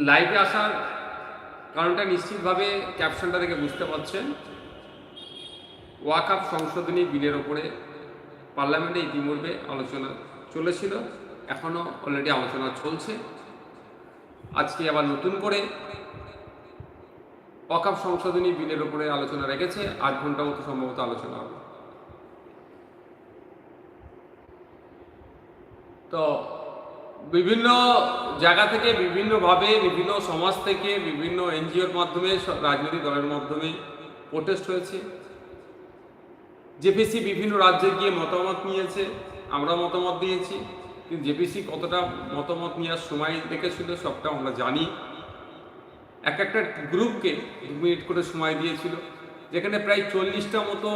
লাইভে আসার কারণটা নিশ্চিতভাবে ক্যাপশনটা দেখে বুঝতে পারছেন। ওয়াকফ সংশোধনী বিলের ওপরে পার্লামেন্টে ইতিমধ্যে আলোচনা চলেছিল, এখনও অলরেডি আলোচনা চলছে। আজকে আবার নতুন করে ওয়াকফ সংশোধনী বিলের ওপরে আলোচনা রেখেছে, 8 ঘন্টা মতো সম্ভবত আলোচনা হবে। তো বিভিন্ন জায়গা থেকে, বিভিন্নভাবে, বিভিন্ন সমাজ থেকে, বিভিন্ন এনজিওর মাধ্যমে, রাজনৈতিক দলের মাধ্যমে প্রোটেস্ট হয়েছে। জেপিসি বিভিন্ন রাজ্যে গিয়ে মতামত নিয়েছে, আমরা মতামত দিয়েছি, কিন্তু জেপিসি কতটা মতামত নেওয়ার সময় রেখেছিল সবটা আমরা জানি। একটা গ্রুপকে 2 মিনিট করে সময় দিয়েছিল, যেখানে প্রায় 40টা মতো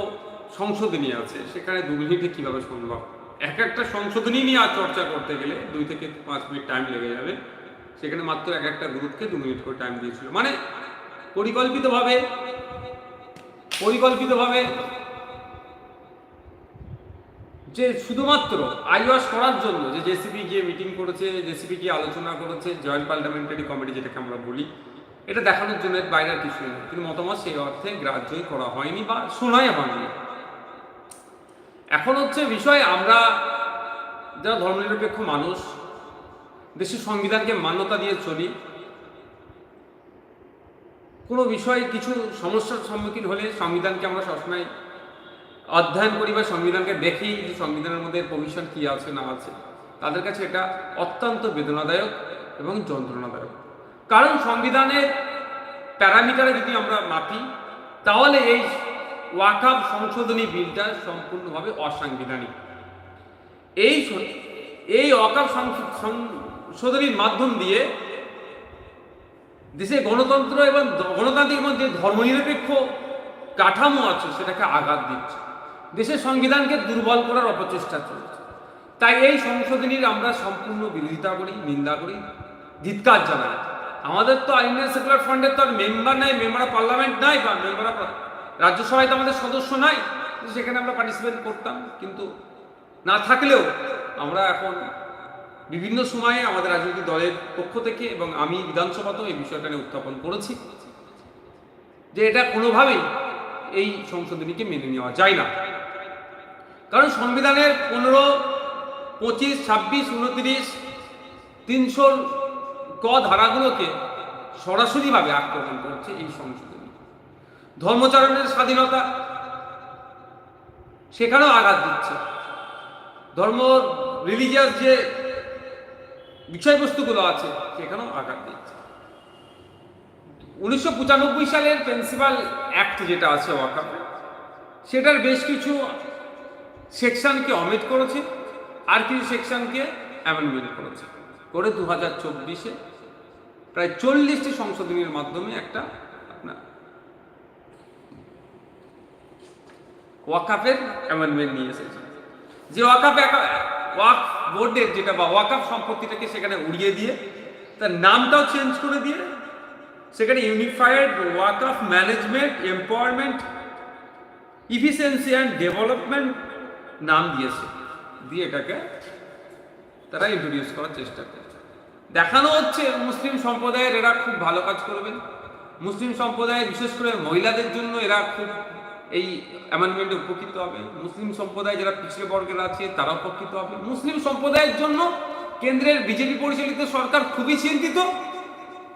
সংশোধনী আছে, সেখানে 2 মিনিটে কীভাবে সম্ভব? একটা সংশোধনী নিয়ে চর্চা করতে গেলে 2 থেকে 5 মিনিট টাইম লেগে যাবে, সেখানে মাত্র একটা গ্রুপকে 2 মিনিট করে টাইম দিয়েছিল। মানে পরিকল্পিতভাবে যে শুধুমাত্র আইওয়াশ করার জন্য যে জেসিপি গিয়ে মিটিং করেছে, জেসিপি গিয়ে আলোচনা করেছে, জয়েন্ট পার্লামেন্টারি কমিটি যেটাকে আমরা বলি, এটা দেখানোর জন্য বাইরের কিছুই নেই। কিন্তু মতামত সেই অর্থে গ্রাহ্যই করা হয়নি বা শোনাই হয়নি। এখন হচ্ছে বিষয়, আমরা যারা ধর্মনিরপেক্ষ মানুষ, দেশের সংবিধানকে মান্যতা দিয়ে চলি, কোনো বিষয়ে কিছু সমস্যার সম্মুখীন হলে সংবিধানকে আমরা সবসময় অধ্যয়ন করি বা সংবিধানকে দেখি যে সংবিধানের মধ্যে প্রভিশন কী আছে না আছে। তাদের কাছে এটা অত্যন্ত বেদনাদায়ক এবং যন্ত্রণাদায়ক। কারণ সংবিধানের প্যারামিটারে যদি আমরা মাপি, তাহলে এই ওয়াকফ সংশোধনী বিলটা সম্পূর্ণভাবে অসাংবিধানিক। এই ওয়াকফ সংশোধনীর মাধ্যম দিয়ে দেশে গণতন্ত্র এবং গণতান্ত্রিক মধ্যে ধর্মনিরপেক্ষ কাঠামো আছে সেটাকে আঘাত দিচ্ছে, দেশের সংবিধানকে দুর্বল করার অপচেষ্টা চলছে। তাই এই সংশোধনীর আমরা সম্পূর্ণ বিরোধিতা করি, নিন্দা করি, ধিক্কার জানাই। আমাদের তো ইন্ডিয়ান সেকুলার ফ্রন্টের তো আর মেম্বার নাই, মেম্বার অফ পার্লামেন্ট নাই, বা মেম্বার অফ রাজ্যসভায় তো আমাদের সদস্য নাই, সেখানে আমরা পার্টিসিপেট করতাম। কিন্তু না থাকলেও আমরা এখন বিভিন্ন সময়ে আমাদের রাজনৈতিক দলের পক্ষ থেকে এবং আমি বিধানসভাতেও এই বিষয়টা নিয়ে উত্থাপন করেছি যে এটা কোনোভাবেই এই সংশোধনীকে মেনে নেওয়া যায় না। কারণ সংবিধানের 15, 25, 26, 29, 300 ক ধারাগুলোকে সরাসরিভাবে আক্রমণ করছে এই সংশোধনী। ধর্মচারণের স্বাধীনতা, সেখানেও আঘাত দিচ্ছে। ধর্ম রিলিজিয়াস যে বিষয়বস্তুগুলো আছে সেখানেও আঘাত দিচ্ছে। 1995 সালের প্রিন্সিপাল অ্যাক্ট যেটা আছে ওয়াকফে, সেটার বেশ কিছু সেকশনকে অমিট করেছে, আর কিছু সেকশনকে অ্যামেন্ডমেন্ট করেছে, করে 2024-এ প্রায় 40টি সংশোধনীর মাধ্যমে একটা আপনার ওয়াকফের অ্যামেন্ডমেন্ট নিয়ে এসেছে। যে ওয়াকফ বোর্ডের যেটা বা ওয়াকফ সম্পত্তিটাকে সেখানে উড়িয়ে দিয়ে তার নামটাও চেঞ্জ করে দিয়ে সেখানে unified Waqf management empowerment efficiency and development নাম দিয়েছে, দিয়ে এটাকে তারা ইন্ট্রোডিউস করার চেষ্টা করছে। দেখানো হচ্ছে মুসলিম সম্প্রদায়ের এরা খুব ভালো কাজ করবেন, মুসলিম সম্প্রদায়ের বিশেষ করে মহিলাদের জন্য এরা খুব এই অ্যামেন্ডমেন্টে উপকৃত হবে, মুসলিম সম্প্রদায় যারা পিছিয়ে বর্গের আছে তারা উপকৃত হবে। মুসলিম সম্প্রদায়ের জন্য কেন্দ্রের বিজেপি পরিচালিত সরকার খুবই চিন্তিত,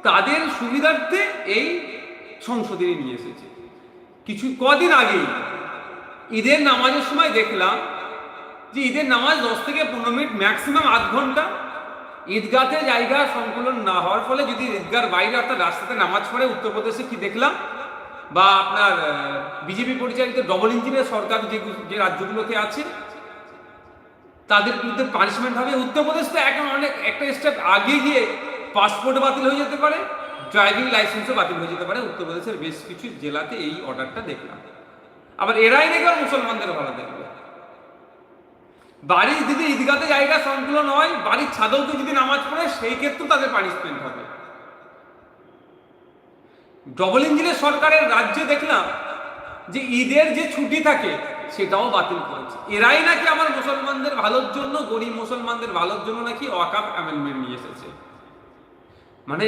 তাদের সুবিধার্থে এই সংশোধনী নিয়ে এসেছে। কদিন আগেই ঈদের নামাজের সময় দেখলাম যে ঈদের নামাজ 10 থেকে 15 মিনিট, ম্যাক্সিমাম আধ ঘন্টা ঈদগাতে জায়গা সংকুলন না হওয়ার ফলে যদি ঈদগার বাইরে অর্থাৎ রাস্তাতে নামাজ পড়ে, উত্তরপ্রদেশে কি দেখলাম, বা আপনার বিজেপি পরিচালিত ডবল ইঞ্জিনের সরকার যে রাজ্যগুলোতে আছে তাদের বিরুদ্ধে পানিশমেন্ট হবে। উত্তরপ্রদেশ তো এখন একটা স্টেপ আগে গিয়ে পাসপোর্ট বাতিল হয়ে যেতে পারে, ড্রাইভিং লাইসেন্সও বাতিল হয়ে যেতে পারে। উত্তরপ্রদেশের বেশ কিছু জেলাতে এই অর্ডারটা দেখলাম। আবার এরাই দেখবে মুসলমানদের ভালো দেখবে। বাড়ির যদি ঈদগাতে জায়গা সংকুলন হয়, বাড়ির ছাদেও যদি নামাজ পড়ে, সেই ক্ষেত্রেও তাদের পানিশমেন্ট হবে। ডবল ইঞ্জিনের সরকারের রাজ্যে দেখলাম যে ঈদের যে ছুটি থাকে সেটাও বাতিল করেছে। এরাই নাকি আমার মুসলমানদের ভালোর জন্য, গরিব মুসলমানদের ভালোর জন্য নাকি ওয়াকফ অ্যামেন্ডমেন্ট নিয়ে এসেছে। মানে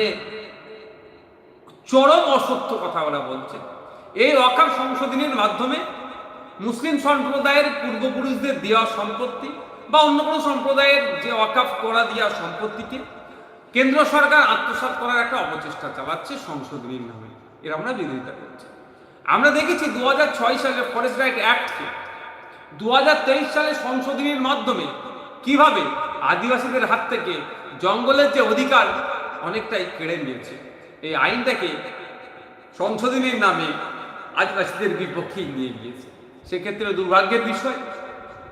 চরম অসত্য কথা ওরা বলছে। এই ওয়াকফ সংশোধনীর মাধ্যমে মুসলিম সম্প্রদায়ের পূর্বপুরুষদের দেওয়া সম্পত্তি বা অন্য কোনো সম্প্রদায়ের যে ওয়াকফ করা দেওয়া সম্পত্তিকে কেন্দ্র সরকার আত্মসাৎ করার একটা অপচেষ্টা চালাচ্ছে সংশোধনীর নামে। এর আমরা বিরোধিতা করছি। আমরা দেখেছি 2006 সালে ফরেস্ট রাইট অ্যাক্টকে 2023 সালে সংশোধনীর মাধ্যমে কিভাবে আদিবাসীদের হাত থেকে জঙ্গলের যে অধিকার অনেকটাই কেড়ে নিয়েছে। এই আইনটাকে সংশোধনীর নামে আদিবাসীদের বিপক্ষেই নিয়ে গিয়েছে। সেক্ষেত্রে দুর্ভাগ্যের বিষয়,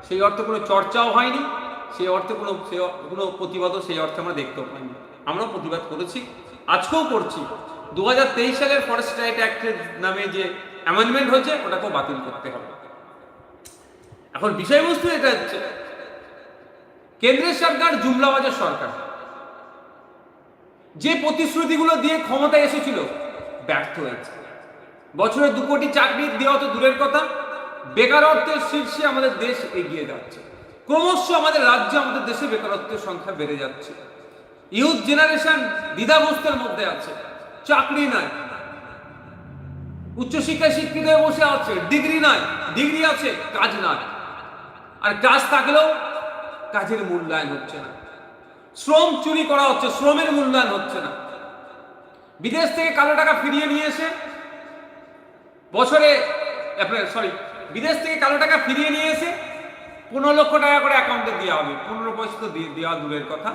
সেই অর্থে কোনো চর্চাও হয়নি, সেই অর্থে কোনো প্রতিবাদও সেই অর্থে আমরা দেখতেও পাইনি। আমরাও প্রতিবাদ করেছি, আজকেও করছি। 2023 সালের ফরেস্ট রাইট অ্যাক্টের নামে যে অ্যামেন্ডমেন্ট হয়েছে ওটাকেও বাতিল করতে হবে। এখন বিষয়বস্তু এটা হচ্ছে, কেন্দ্রের সরকার জুমলাবাজের সরকার, যে প্রতিশ্রুতিগুলো দিয়ে ক্ষমতায় এসেছিল ব্যর্থ হয়েছে। বছরে 2 কোটি চাকরি দেওয়া তো দূরের কথা, বেকারত্বের শীর্ষে আমাদের দেশ এগিয়ে যাচ্ছে। ক্রমশ আমাদের রাজ্যে, আমাদের দেশে বেকারত্বের সংখ্যা বেড়ে যাচ্ছে। ইউথ জেনারেশন দ্বিধাগ্রস্তের মধ্যে আছে, চাকরি নাই, উচ্চশিক্ষায় শিক্ষিত হয়ে বসে আছে, ডিগ্রি নাই, ডিগ্রি আছে কাজ নাই, আর কাজ থাকলেও কাজের মূল্যায়ন হচ্ছে না, শ্রম চুরি করা হচ্ছে, শ্রমের মূল্যায়ন হচ্ছে না। বিদেশ থেকে কালো টাকা ফিরিয়ে নিয়ে এসে বিদেশ থেকে কালো টাকা ফিরিয়ে নিয়ে এসে 15 লক্ষ টাকা করে অ্যাকাউন্টে দেওয়া হবে, 15 পয়সা তো দেওয়া দূরের কথা।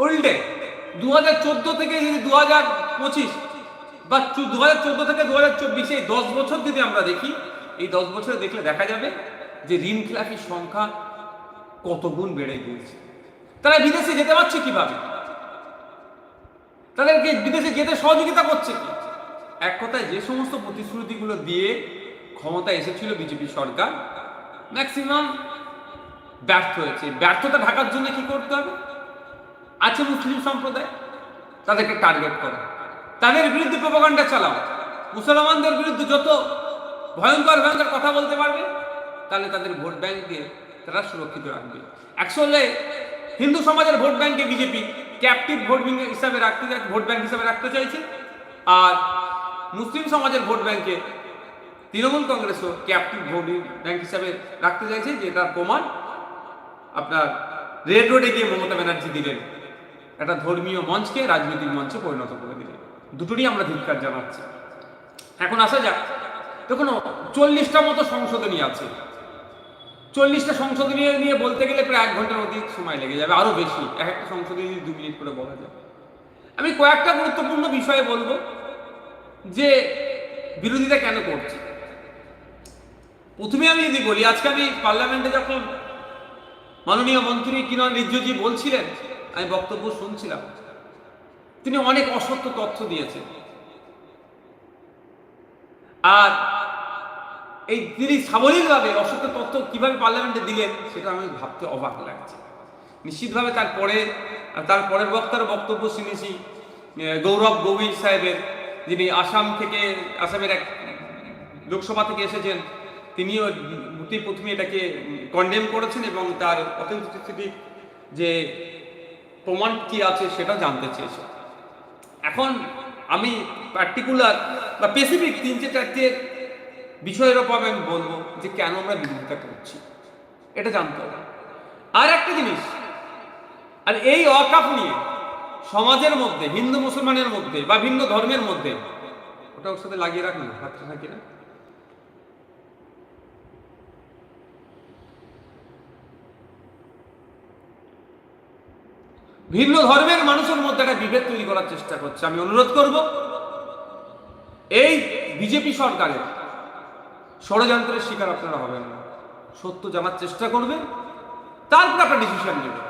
উল্টে 2014 থেকে যদি 2025 বা 2014 থেকে 2024 এই 10 বছর যদি আমরা দেখি, এই 10 বছরে দেখলে দেখা যাবে যে ঋণ খেলাপির সংখ্যা কত গুণ বেড়ে গিয়েছে। তারা বিদেশে যেতে পারছে কিভাবে? তাদেরকে বিদেশে যেতে সহযোগিতা করছে কি? এক কথায় যে সমস্ত প্রতিশ্রুতিগুলো দিয়ে ক্ষমতা এসেছিল বিজেপি সরকার, ম্যাক্সিমাম ব্যর্থ হয়েছে। ব্যর্থতা ঢাকার জন্য কি করতে হবে? আছে মুসলিম সম্প্রদায়, তাদেরকে টার্গেট করো, তাদের বিরুদ্ধে প্রপাগান্ডা চালাও, মুসলমানদের বিরুদ্ধে যত ভয়ঙ্কর ভয়ঙ্কর কথা বলতে পারবে, তাহলে তাদের ভোট ব্যাংকে তারা সুরক্ষিত রাখবে। অ্যাকচুয়ালি হিন্দু সমাজের ভোট ব্যাংকে বিজেপি ক্যাপটিভ ভোট ব্যাংক হিসাবে রাখতে চাইছে, আর মুসলিম সমাজের ভোট ব্যাংকে তৃণমূল কংগ্রেসও ক্যাপটিভ ভোট ব্যাংক হিসাবে রাখতে চাইছে। যেটার প্রমাণ আপনার রেড রোডে গিয়ে মমতা ব্যানার্জি দিলেন, একটা ধর্মীয় মঞ্চকে রাজনৈতিক মঞ্চে পরিণত করে দিলেন। দুটোরই আমরা ধিক্কার জানাচ্ছি। এখন আসা যাক, দেখুন 40টা মতো সংশোধনী আছে। 40টা সংশোধনী নিয়ে বলতে গেলে প্রায় 1 ঘন্টার অধিক সময় লেগে যাবে, আরো বেশি। এক একটা সংশোধনী 2 মিনিট করে বলা যায়। আমি কয়েকটা গুরুত্বপূর্ণ বিষয়ে বলবো যে বিরোধিতা কেন করছে। প্রথমে আমি যদি বলি, আজকে আমি পার্লামেন্টে যখন মাননীয় মন্ত্রী কিরণ রিজিজু বলছিলেন, আমি বক্তব্য শুনছিলাম, তিনি অনেক অসত্য তথ্য দিয়েছেন। আর এই তিনি সাবলীলভাবে অসত্য তথ্য কিভাবে পার্লামেন্টে দিলেন সেটা আমি ভাবতে অবাক লাগছে। নিশ্চিতভাবে তারপরের বক্তার বক্তব্য শুনেছি গৌরব গগৈ সাহেবের, যিনি আসামের এক লোকসভা থেকে এসেছেন। তিনিও প্রথমে এটাকে কন্ডেম করেছেন এবং তার অথেন্টিসিটি যে প্রমাণ কি আছে সেটা জানতে চেয়েছেন। এখন আমি পার্টিকুলার বা স্পেসিফিক 3-4টে বিষয়ের ওপর আমি বলবো যে কেন আমরা বিরোধিতা করছি, এটা জানতে হবে। আর একটা জিনিস, আর এই ওয়াকফ নিয়ে সমাজের মধ্যে, হিন্দু মুসলমানের মধ্যে বা ভিন্ন ধর্মের মধ্যে, ওটা ওর সাথে লাগিয়ে রাখুন, হাতটা থাকি না, ভিন্ন ধর্মের মানুষের মধ্যে একটা বিভেদ তৈরি করার চেষ্টা করছে। আমি অনুরোধ করব, এই বিজেপি সরকারের ষড়যন্ত্রের শিকার আপনারা হবেন না। সত্য জানার চেষ্টা করবেন, তারপর একটা ডিসিশন নেবেন।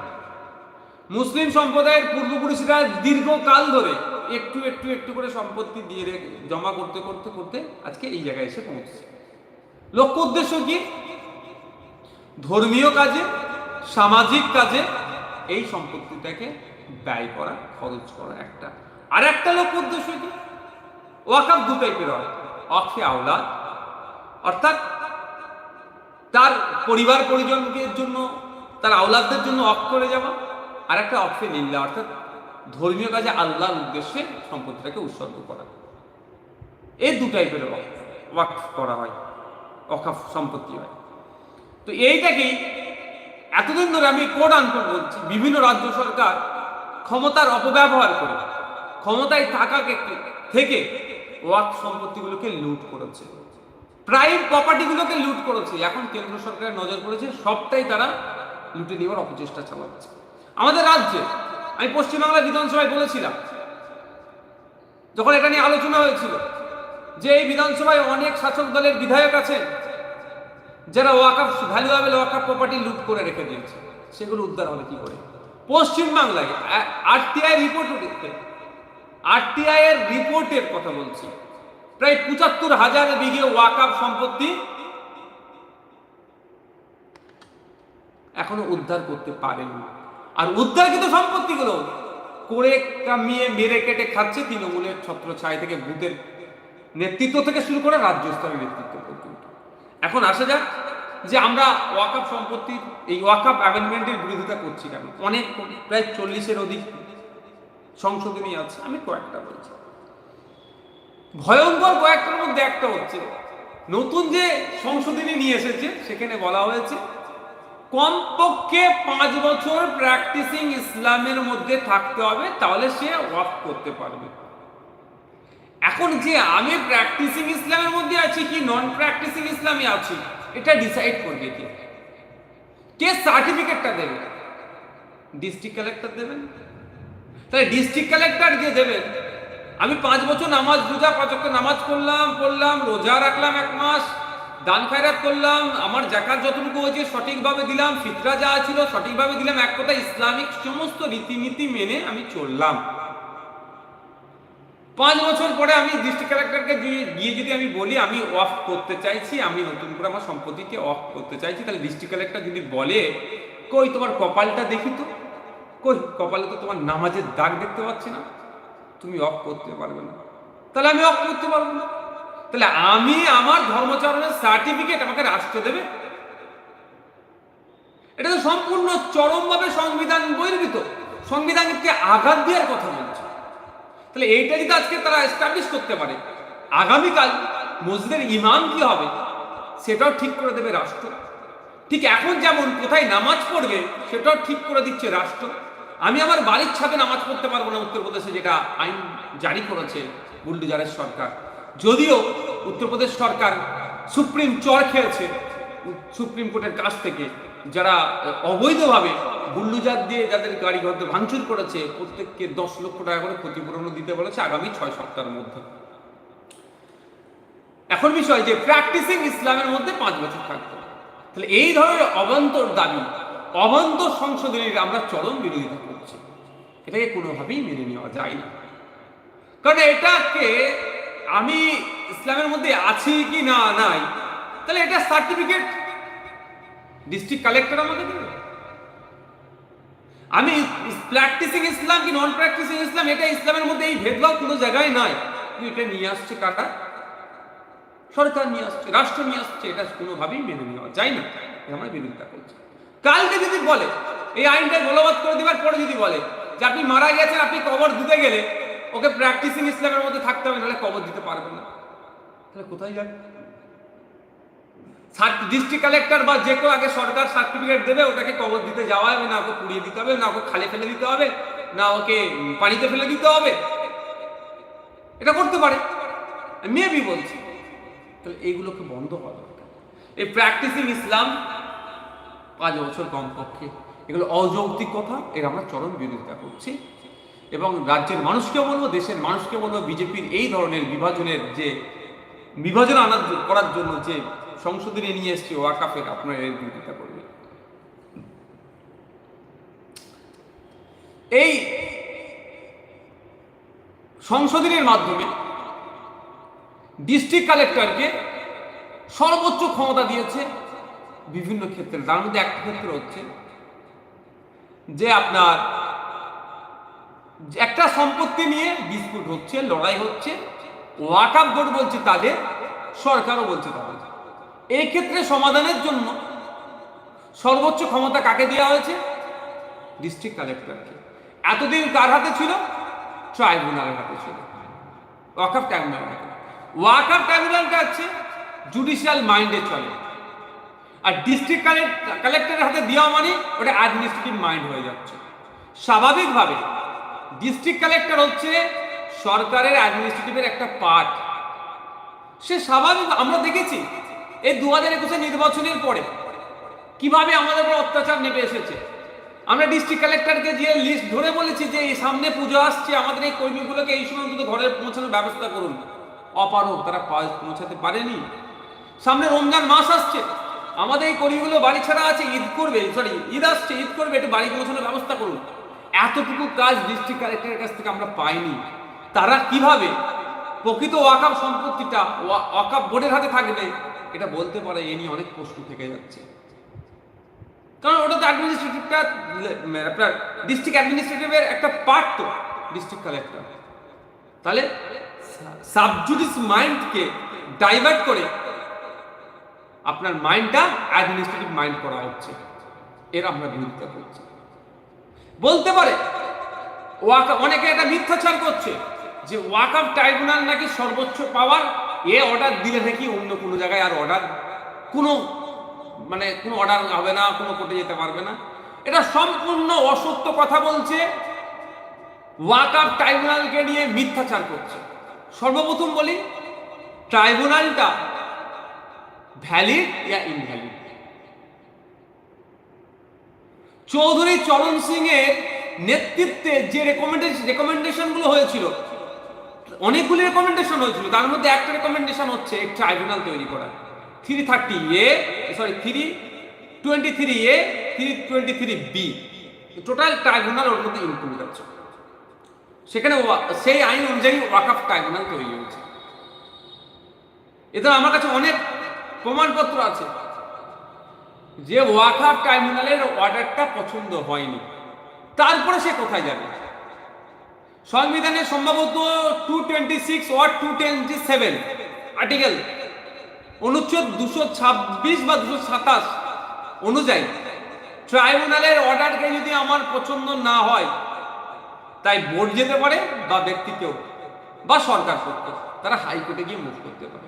মুসলিম সম্প্রদায়ের পূর্বপুরুষরা দীর্ঘকাল ধরে একটু একটু একটু করে সম্পত্তি দিয়ে জমা করতে করতে করতে আজকে এই জায়গায় এসে পৌঁছেছে। লক্ষ্য উদ্দেশ্য কি? ধর্মীয় কাজে, সামাজিক কাজে এই সম্পত্তিটাকে ব্যয় করা, খরচ করা একটা। আর একটা লক্ষ্য উদ্দেশ্য কি? ওয়াকফ 2 টাইপের হয়। ওয়াকফে আওলাদ, অর্থাৎ তার পরিবার পরিজনদের জন্য, তার আওলাদদের জন্য ওয়াকফ করে যাওয়া, আর একটা ওয়াকফে লিল্লাহ, অর্থাৎ ধর্মীয় কাজে আল্লাহর উদ্দেশ্যে সম্পত্তিটাকে উৎসর্গ করা। এই দু টাইপের ওয়াকফ করা হয়, ওয়াকফ সম্পত্তি হয়। তো এইটাকেই এতদিন ধরে আমি কোড আনকোড বলছি, বিভিন্ন রাজ্য সরকার ক্ষমতার অপব্যবহার করে ক্ষমতায় থাকাকে থেকে ওয়াকফ সম্পত্তিগুলোকে লুট করেছে, প্রাইম প্রপার্টিগুলোকে লুট করেছে। এখন কেন্দ্র সরকারের নজর পড়েছে, সবটাই তারা লুটে নেওয়ার অপচেষ্টা চালাচ্ছে। আমাদের রাজ্যে আমি পশ্চিমবাংলা বিধানসভায় বলেছিলাম, যখন এটা নিয়ে আলোচনা হয়েছিল, যে এই বিধানসভায় অনেক শাসক দলের বিধায়ক আছেন যারা ওয়াকফ ভ্যালুয়েবল ওয়াকফ প্রপার্টি লুট করে রেখে দিয়েছে, সেগুলো উদ্ধার হবে কি করে? পশ্চিমবাংলায় আরটিআই এর রিপোর্টের কথা বলছি, প্রায় ৭৫,০০০ বিঘে ওয়াকফ সম্পত্তি এখনো উদ্ধার করতে পারেনি। আর উদ্ধারকৃত সম্পত্তিগুলো করে কামিয়ে মেরে কেটে খাচ্ছে তৃণমূলের ছত্রছায়া থেকে, ভূতের নেতৃত্ব থেকে শুরু করে রাজ্য স্তরের নেতৃত্ব পর্যন্ত। এখন আসা যাক যে আমরা ওয়াকফ সম্পত্তির এই ওয়াকফ অ্যামেন্ডমেন্টের বিরোধিতা করছি কেন। অনেক, প্রায় 40-এর অধিক সংশোধনী আছে, আমি কয়েকটা বলছি। ভয়ঙ্কর কয়েকটার মধ্যে একটা হচ্ছে, নতুন যে সংশোধনী নিয়ে এসেছে সেখানে বলা হয়েছে কমপক্ষে 5 বছর প্র্যাকটিসিং ইসলামের মধ্যে থাকতে হবে, তাহলে সে ওয়াকফ করতে পারবে। এখন যে আমি প্র্যাকটিসিং ইসলামের মধ্যে আছি কি নন প্র্যাকটিসিং ইসলামে আছি, এটা ডিসাইড করবে কে? কে সার্টিফিকেটটা দেবে? ডিস্ট্রিক্ট কালেক্টর দেবেন। তাহলে ডিস্ট্রিক্ট কালেক্টর যে দেবেন, আমি 5 বছর নামাজ রোজা 5 ওয়াক্ত নামাজ পড়লাম, রোজা রাখলাম 1 মাস, দান খয়রাত করলাম, আমার যাকাত যতটুকু হয়েছে সঠিকভাবে দিলাম, ফিতরা যা ছিল সঠিকভাবে দিলাম, এক কথা ইসলামিক সমস্ত রীতিনীতি মেনে আমি চললাম। 5 বছর পরে আমি ডিস্ট্রিক্ট কালেক্টরকে গিয়ে যদি আমি বলি আমি ওয়াকফ করতে চাইছি, আমি নতুন করে আমার সম্পত্তিকে ওয়াকফ করতে চাইছি, তাহলে ডিস্ট্রিক্ট কালেক্টর যদি বলে কই তোমার কপালটা দেখি তো, কই কপালে তো তোমার নামাজের দাগ দেখতে পাচ্ছি না, তুমি ওয়াকফ করতে পারবে না, তাহলে আমি ওয়াকফ করতে পারবো না। তাহলে আমি আমার ধর্মচরণের সার্টিফিকেট আমাকে রাষ্ট্র দেবে? এটা তো সম্পূর্ণ চরমভাবে সংবিধান বহির্ভূত, সংবিধানকে আঘাত দেওয়ার কথা বলছে। তাহলে এইটা যদি আজকে তারা এস্টাবলিশ করতে পারে, আগামীকাল মসজিদের ইমাম কি হবে সেটাও ঠিক করে দেবে রাষ্ট্র। ঠিক এখন যেমন কোথায় নামাজ পড়বে সেটাও ঠিক করে দিচ্ছে রাষ্ট্র। আমি আমার বাড়ির ছাদে নামাজ পড়তে পারবো না উত্তরপ্রদেশে, যেটা আইন জারি করেছে বুলডোজারের সরকার। যদিও উত্তরপ্রদেশ সরকার সুপ্রিম চর খেয়েছে সুপ্রিম কোর্টের কাছ থেকে, যারা অবৈধভাবে বুলডোজার দিয়ে যাদের গাড়ি ঘর ভাঙচুর করেছে প্রত্যেককে 10 লক্ষ টাকা করে ক্ষতিপূরণ দিতে বলেছে আগামী 6 সপ্তাহের মধ্যে। এখন বিষয় যে প্র্যাকটিসিং ইসলামের মধ্যে 5 বছর থাকতে, তাহলে এই ধরনের অবান্তর দাবি, অবান্তর সংশোধনীর আমরা চরম বিরোধিতা করছি। এটাকে কোনোভাবেই মেনে নেওয়া যায় না, কারণ এটাকে আমি ইসলামের মধ্যে আছি কি না নাই, তাহলে এটা সার্টিফিকেট ডিস্ট্রিক্ট কালেক্টর আমাকে দেবে। আমি প্র্যাকটিসিং ইসলাম কি নন প্র্যাকটিসিং ইসলাম, এটা ইসলামের মধ্যে এই ভেদভাব কোনো জায়গায় নাই। এটা নিয়ে আসছে কারা? সরকার নিয়ে আসছে, রাষ্ট্র নিয়ে আসছে। এটা কোনোভাবেই মেনে নেওয়া যায় না, আমরা বিরোধিতা করছি। কালকে যদি বলে এই আইনটা বলবৎ করে দেওয়ার পরে যদি বলে যে আপনি মারা গেছেন, আপনি কবর দিতে গেলে ওকে প্র্যাকটিসিং ইসলামের মধ্যে থাকতে হবে, নাহলে কবর দিতে পারবেন না, তাহলে কোথায় যাবে? ডিস্ট্রিক্ট কালেক্টর বা যে কেউ আগে সরকার সার্টিফিকেট দেবে, ওটাকে কবর দিতে যাওয়া হবে না, ওকে পুড়িয়ে দিতে হবে না, ওকে খালে ফেলে দিতে হবে না, ওকে পানিতে ফেলে দিতে হবে, এটা করতে পারে, মেবি বলছি। তাহলে এইগুলোকে বন্ধ হওয়া দরকার। এই প্র্যাকটিসিং ইসলাম 5 বছর কমপক্ষে, এগুলো অযৌক্তিক কথা, এর আমরা চরম বিরোধিতা করছি। এবং রাজ্যের মানুষকে বলবো, দেশের মানুষকে বলবো, বিজেপির এই ধরনের বিভাজন করার জন্য যে সংশোধনী নিয়ে এসছে ওয়াকফের, আপনারা এর বিরোধিতা করবেন। এই সংশোধনীর মাধ্যমে ডিস্ট্রিক্ট কালেক্টরকে সর্বোচ্চ ক্ষমতা দিয়েছে বিভিন্ন ক্ষেত্রে। তার মধ্যে একটা ক্ষেত্র হচ্ছে যে আপনার একটা সম্পত্তি নিয়ে ডিসপিউট হচ্ছে, লড়াই হচ্ছে, ওয়াকফ বোর্ড বলছে তাদের, সরকারও বলছে তাদের। এই ক্ষেত্রে সমাধানের জন্য সর্বোচ্চ ক্ষমতা কাকে দেওয়া হয়েছে? ডিস্ট্রিক্ট কালেক্টরকে। এতদিন কার হাতে ছিল? ট্রাইব্যুনালের হাতে ছিল, ওয়াকফ ট্রাইব্যুনালের হাতে। ওয়াকাফ ট্রাইব্যুনালটা আছে জুডিশিয়াল মাইন্ডে চলে, আর ডিস্ট্রিক্ট কালেক্টরের হাতে দেওয়া মানে ওটা অ্যাডমিনিস্ট্রেটিভ মাইন্ড হয়ে যাচ্ছে। স্বাভাবিকভাবে ডিস্ট্রিক্ট কালেক্টর হচ্ছে সরকারের অ্যাডমিনিস্ট্রেটিভের একটা পার্ট। সে স্বাভাবিক, আমরা দেখেছি এই 2021 নির্বাচনের পরে কিভাবে আমাদের উপর অত্যাচার নেমে এসেছে। আমরা ডিস্ট্রিক্ট কালেক্টরকে যে লিস্ট ধরে বলেছি যে এই সামনে পুজো আসছে, আমাদের এই কর্মীগুলোকে এই সময় অন্তত ঘরে পৌঁছানোর ব্যবস্থা করুন, অপারক তারা পৌঁছাতে পারেনি। সামনে রমজান মাস আসছে, আমাদের এই কর্মীগুলো বাড়ি ছাড়া আছে, ঈদ আসছে, ঈদ করবে, একটু বাড়ি পৌঁছানোর ব্যবস্থা করুন। এতটুকু কাজ ডিস্ট্রিক্ট কালেক্টরের কাছ থেকে আমরা পাইনি। তারা কিভাবে প্রকৃত ওয়াকাফ সম্পত্তিটা ওয়াকাফ বোর্ডের হাতে থাকবে এটা বলতে পারে, এ নিয়ে অনেক প্রশ্ন থেকে যাচ্ছে। কারণ ওটা তো অ্যাডমিনিস্ট্রেটিভটা, আপনার ডিস্ট্রিক্ট অ্যাডমিনিস্ট্রেটিভের একটা পার্ট তো ডিস্ট্রিক্ট কালেক্টর। তাহলে সাবজুডিস মাইন্ডকে ডাইভার্ট করে আপনার মাইন্ডটা অ্যাডমিনিস্ট্রেটিভ মাইন্ড করা হচ্ছে, এর আমরা বিরোধিতা করছি। বলতে পারে অনেকে এটা মিথ্যাচার করছে যে ওয়াকাফ ট্রাইব্যুনাল নাকি সর্বোচ্চ পাওয়ার, এ অর্ডার দিলে নাকি অন্য কোনো জায়গায় আর অর্ডার কোনো অর্ডার হবে না, কোনো কোর্টে যেতে পারবে না। এটা সম্পূর্ণ অসত্য কথা বলছে, ওয়াকাফ ট্রাইব্যুনালকে নিয়ে মিথ্যাচার করছে। সর্বপ্রথম বলি, ট্রাইব্যুনালটা ভ্যালিড ইয়া ইনভ্যালিড। চৌধুরী চরণ সিং এর নেতৃত্বে যে রেকমেন্ডেশন গুলো হয়েছিল, অনেকগুলি রেকমেন্ডেশন হয়েছিল, তার মধ্যে একটা রেকমেন্ডেশন হচ্ছে ট্রাইব্যুনাল তৈরি করা। 323A, 323B টোটাল ট্রাইব্যুনাল ওর মধ্যে ইনক্লুড আছে। সেখানে সেই আইন অনুযায়ী ওয়াকাফ ট্রাইব্যুনাল তৈরি হয়েছে। এতে আমার কাছে অনেক প্রমাণপত্র আছে যে ওয়াকাফ ট্রাইব্যুনালের অর্ডারটা পছন্দ হয়নি, তারপরে সে কোথায় যাবে? সংবিধানে সম্ভবত 226 or 227 আর্টিকেল, অনুচ্ছেদ 226 বা 227 অনুযায়ী ট্রাইব্যুনালের অর্ডারকে যদি আমার পছন্দ না হয়, তাই বোর্ড যেতে পারে বা ব্যক্তি কেউ বা সরকার পক্ষ, তারা হাইকোর্টে গিয়ে মুভ করতে পারে।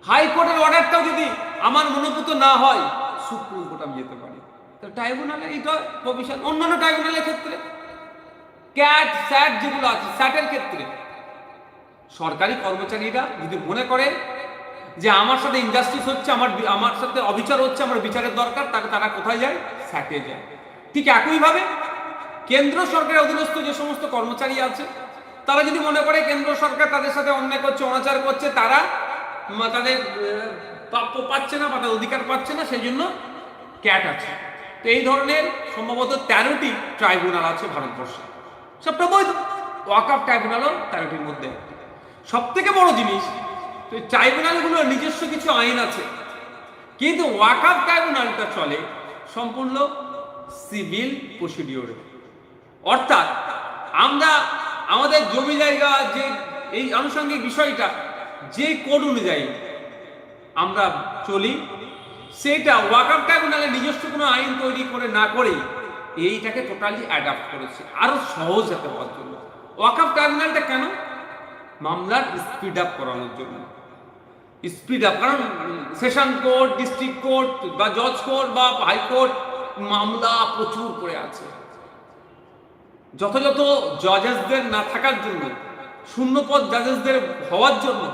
হাইকোর্টের অর্ডারটাও যদি আমার মনোপুত না হয়, সুপ্রিম কোর্ট আমি যেতে পারি। তো ট্রাইব্যুনালে এটা প্রভিশন। অন্যান্য ট্রাইব্যুনালের ক্ষেত্রে ক্যাট স্যাট যেগুলো আছে, স্যাটের ক্ষেত্রে সরকারি কর্মচারীরা যদি মনে করে যে আমার সাথে ইনজাস্টিস হচ্ছে, আমার সাথে অবিচার হচ্ছে, আমার বিচারের দরকার, তাকে তারা কোথায় যায়? স্যাটে যায়। ঠিক একইভাবে কেন্দ্র সরকারের অধীনস্থ যে সমস্ত কর্মচারী আছে, তারা যদি মনে করে কেন্দ্র সরকার তাদের সাথে অন্যায় করছে, অনাচার করছে, তারা তাদের প্রাপ্য পাচ্ছে না বা তাদের অধিকার পাচ্ছে না, সেই জন্য ক্যাট আছে। তো এই ধরনের সম্ভবত 13টি ট্রাইব্যুনাল আছে ভারতবর্ষে, সবটা বৈধ। ওয়াকাফ ট্রাইব্যুনালও 13টির মধ্যে। সব থেকে বড় জিনিস, ট্রাইব্যুনালগুলোর নিজস্ব কিছু আইন আছে, কিন্তু ওয়াকাফ ট্রাইব্যুনালটা চলে সম্পূর্ণ সিভিল প্রসিডিওরে। অর্থাৎ আমরা আমাদের জমি জায়গা যে এই আনুষঙ্গিক বিষয়টা যে কোড অনুযায়ী আমরা চলি, সেটা ওয়াকাফ ট্রাইব্যুনালের নিজস্ব কোনো আইন তৈরি করে না করে এইটাকে টোটালি অ্যাডাপ্ট করেছে আরো সহজ যাতে হওয়ার জন্য। ওয়াকাফ ট্রাইব্যুনালটা কেন? মামলার স্পিড আপ করানোর জন্য। স্পিড আপ, কারণ সেশন কোর্ট, ডিস্ট্রিক্ট কোর্ট বা জজ কোর্ট বা হাইকোর্ট মামলা প্রচুর করে আছে। যথাযথ জজেসদের না থাকার জন্য, শূন্যপদ জজেসদের হওয়ার জন্য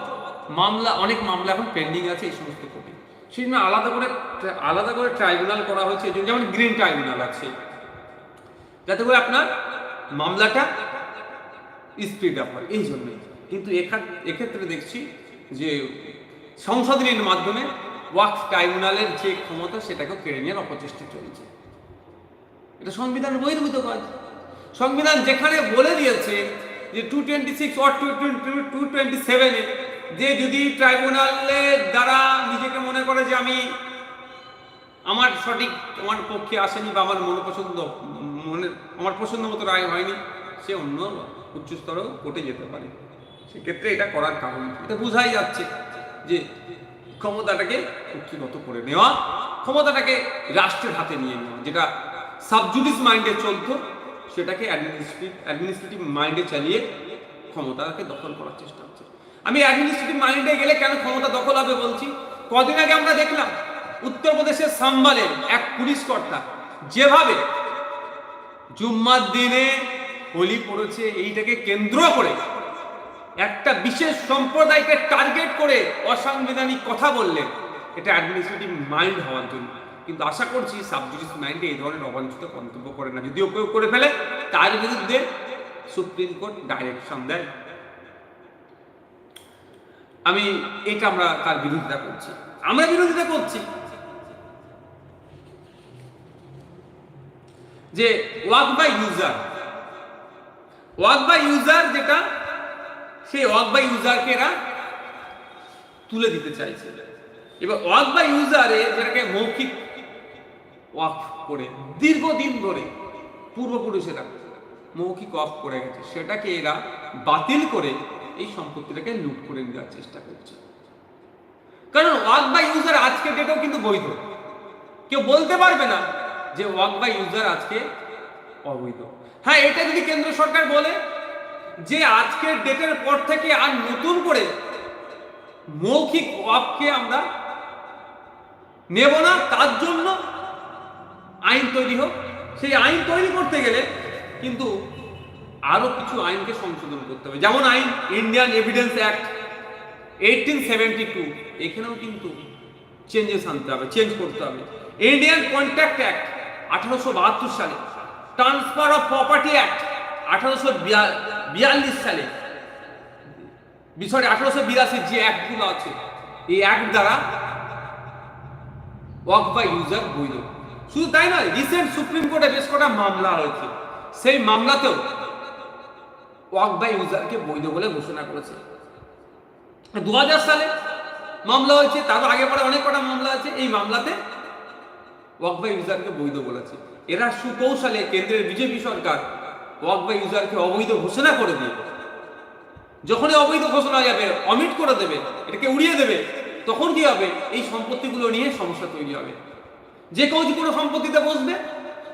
অনেক মামলা এখন পেন্ডিং আছে এই সমস্ত কোর্টে। সেই জন্য আলাদা করে ট্রাইব্যুনাল করা হয়েছে। এই জন্য যেমন গ্রিন ট্রাইব্যুনাল আছে, যাতে করে আপনার মামলাটা স্পিড আপ হয়, এই জন্যই। কিন্তু এক্ষেত্রে দেখছি যে সংশোধনীর মাধ্যমে ওয়াকফ ট্রাইব্যুনালের যে ক্ষমতা সেটাকেও কেড়ে নেওয়ার অপচেষ্টা চলছে। এটা সংবিধান বহির্ভূত কাজ। সংবিধান যেখানে বলে দিয়েছে যে 226 or 227 যে যদি ট্রাইব্যুনালের দ্বারা নিজেকে মনে করে যে আমার পক্ষে আসেনি বা আমার আমার পছন্দ মতো রায় হয়নি, সে অন্য উচ্চস্তর কোর্টে যেতে পারে। সেক্ষেত্রে এটা করার কারণ এটা বোঝাই যাচ্ছে যে ক্ষমতাটাকে কুক্ষিগত করে নেওয়া, ক্ষমতাটাকে রাষ্ট্রের হাতে নিয়ে নেওয়া। যেটা সাবজুডিস মাইন্ডে চলতো, সেটাকে অ্যাডমিনিস্ট্রেটিভ মাইন্ডে চালিয়ে ক্ষমতাকে দখল করার চেষ্টা হচ্ছে। আমি অ্যাডমিনিস্ট্রেটিভ মাইন্ডে গেলে কেন ক্ষমতা দখল হবে বলছি। কদিন আগে আমরা দেখলাম উত্তরপ্রদেশের সাম্বালের এক পুলিশ কর্তা যেভাবে জুম্মার দিনে হোলি পড়েছে এইটাকে কেন্দ্র করে একটা বিশেষ সম্প্রদায়কে টার্গেট করে অসাংবিধানিক কথা বললেন, এটা অ্যাডমিনিস্ট্রেটিভ মাইন্ড হওয়ার জন্য। কিন্তু আশা করছি সাবজুডিস মাইন্ডে এই ধরনের অবাঞ্ছিত মন্তব্য করে না, যদিও কেউ করে ফেলে তার বিরুদ্ধে সুপ্রিম কোর্ট ডাইরেকশন দেয়। আমি এটা আমরা তার বিরোধিতা করছি, আমরা বিরোধিতা করছি যে ওয়াক বাই ইউজার যেটা সেই ওয়াক বাই ইউজারকে এরা তুলে দিতে চাইছে। এবার ওয়াক বাই ইউজারে যেটাকে মৌখিক ওয়াক করে দীর্ঘদিন ধরে পূর্বপুরুষেরা মৌখিক ওয়াক করে গেছে, সেটাকে এরা বাতিল করে এই সম্পত্তিটাকে লুট করে নেওয়ার চেষ্টা করছে। কারণ ওয়াক বাই ইউজার আজকের ডেটেও কিন্তু বৈধ, কেউ বলতে পারবে না যে ওয়াক বাই ইউজার আজকে অবৈধ। হ্যাঁ, এটা যদি কেন্দ্র সরকার বলে যে আজকের ডেটের পর থেকে আর নতুন করে মৌখিক ওয়াককে আমরা নেব না, তার জন্য আইন তৈরি হোক, সেই আইন তৈরি করতে গেলে কিন্তু আরো কিছু আইনকে সংশোধন করতে হবে। যেমন আইন ইন্ডিয়ান এভিডেন্স অ্যাক্ট 1872, এখানেও কিন্তু চেঞ্জেস আনতে হবে, চেঞ্জ করতে হবে। ইন্ডিয়ান কন্ট্রাক্ট অ্যাক্ট 1872 সালে, ট্রান্সফার অফ প্রপার্টি অ্যাক্ট 1842 সালে, 1882 যে অ্যাক্টগুলো আছে, এই অ্যাক্ট দ্বারা ওয়াক বাই ইউজার বৈধ। শুধু তাই নয়, রিসেন্ট সুপ্রিম কোর্টে বেশ কটা মামলা হয়েছে, সেই মামলাতেও ওয়াক বাই ইউজারকে বৈধ বলে ঘোষণা করেছে। 2000 সালে মামলা হয়েছে, তারও আগে পরে অনেক কটা মামলা আছে, এই মামলাতে ওয়াক বাই ইউজারকে বৈধ বলেছে। এরা সুকৌশলে কেন্দ্রের বিজেপি সরকার ওয়াক বাই ইউজারকে অবৈধ ঘোষণা করে দিয়ে যখনই অবৈধ ঘোষণা হয়ে যাবে, অমিট করে দেবে, এটাকে উড়িয়ে দেবে, তখন কি হবে, এই সম্পত্তিগুলো নিয়ে সমস্যা তৈরি হবে। যে কেউ যে কোনো সম্পত্তিতে বসবে,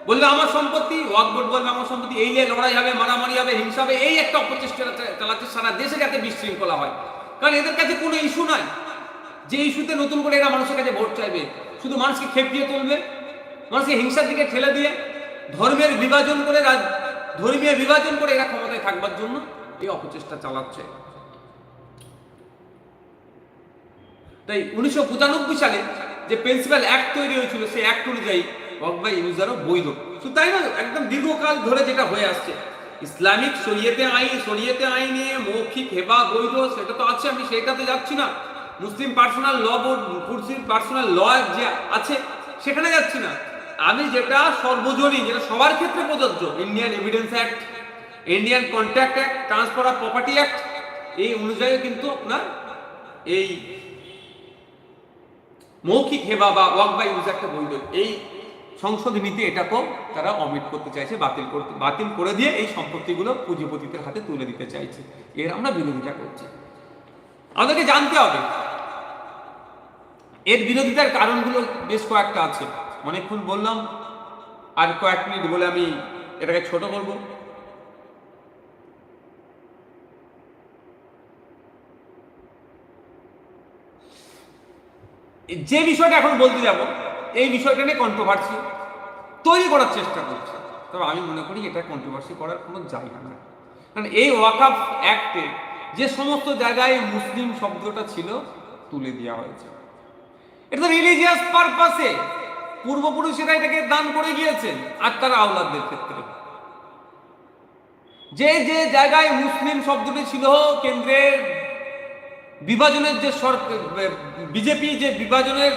বলবে আমার সম্পত্তি, ওয়াক বোর্ড বলবে আমার সম্পত্তি, এই নিয়ে লড়াই হবে, মারামারি হবে, হিংসা হবে, এই একটা অপচেষ্টা চালাচ্ছে সারা দেশে যাতে বিশৃঙ্খলা হয়। কারণ এদের কাছে কোনো ইস্যু নাই যে ইস্যুতে নতুন করে এরা মানুষের কাছে ভোট চাইবে, শুধু মানুষকে খেপিয়ে তুলবে, মানুষকে হিংসার দিকে ঠেলে দিয়ে ধর্মীয় বিভাজন করে এরা ক্ষমতায় থাকবার জন্য এই অপচেষ্টা চালাচ্ছে। তাই 1995 সালে যে প্রিন্সিপাল অ্যাক্ট তৈরি হয়েছিল, সেই অ্যাক্ট অনুযায়ী ওয়াক বাই ইউজারও বৈধ। শুধু তাই না, একদম দীর্ঘকাল ধরে যেটা হয়ে আসছে, ইসলামিক শরিয়তে আইনে মৌখিক হেবা বৈধ, সেটা তো আছে, আমি সেটাতে যাচ্ছি না। মুসলিম পার্সোনাল ল বোর্ড, মুসলিম পার্সোনাল ল যে আছে সেখানে যাচ্ছি না। আমি যেটা সর্বজনীন, যেটা সবার ক্ষেত্রে প্রযোজ্য, Indian evidence act, Indian contract act, transfer of property act, এই অনুযায়ী কিন্তু আপনার এই মৌখিক হেবা বা ওয়াক বাই ইউজারটা বৈধ। এই সংশোধনীতে এটাকেও তারা অমিট করতে চাইছে, বাতিল করে দিয়ে এই সম্পত্তিগুলো পুঁজিপতিদের হাতে তুলে দিতে চাইছে। এর আমরা বিরোধিতা করছি। আমাদেরকে জানতে হবে এর বিরোধিতার কারণগুলো বেশ কয়েকটা আছে। অনেকক্ষণ বললাম, আর কয়েক মিনিট বলে আমি এটাকে ছোট করব। যে বিষয়টা এখন বলতে যাব, এই বিষয়টা নিয়ে কন্ট্রোভার্সি তৈরি করার চেষ্টা করছে, তবে আমি মনে করি এটা কন্ট্রোভার্সি করার কোনো জায়গা না। কারণ এই ওয়াকফ অ্যাক্টে যে সমস্ত জায়গায় মুসলিম শব্দটা ছিল তুলে দেওয়া হয়েছে, এটা তো রিলিজিয়াস পারপাসে পূর্বপুরুষেরা এটাকে দান করে গিয়েছেন আর তারা আওলাদদের ক্ষেত্রে। যে যে জায়গায় মুসলিম শব্দটি ছিল, কেন্দ্রের বিভাজনের যে বিজেপি যে বিভাজনের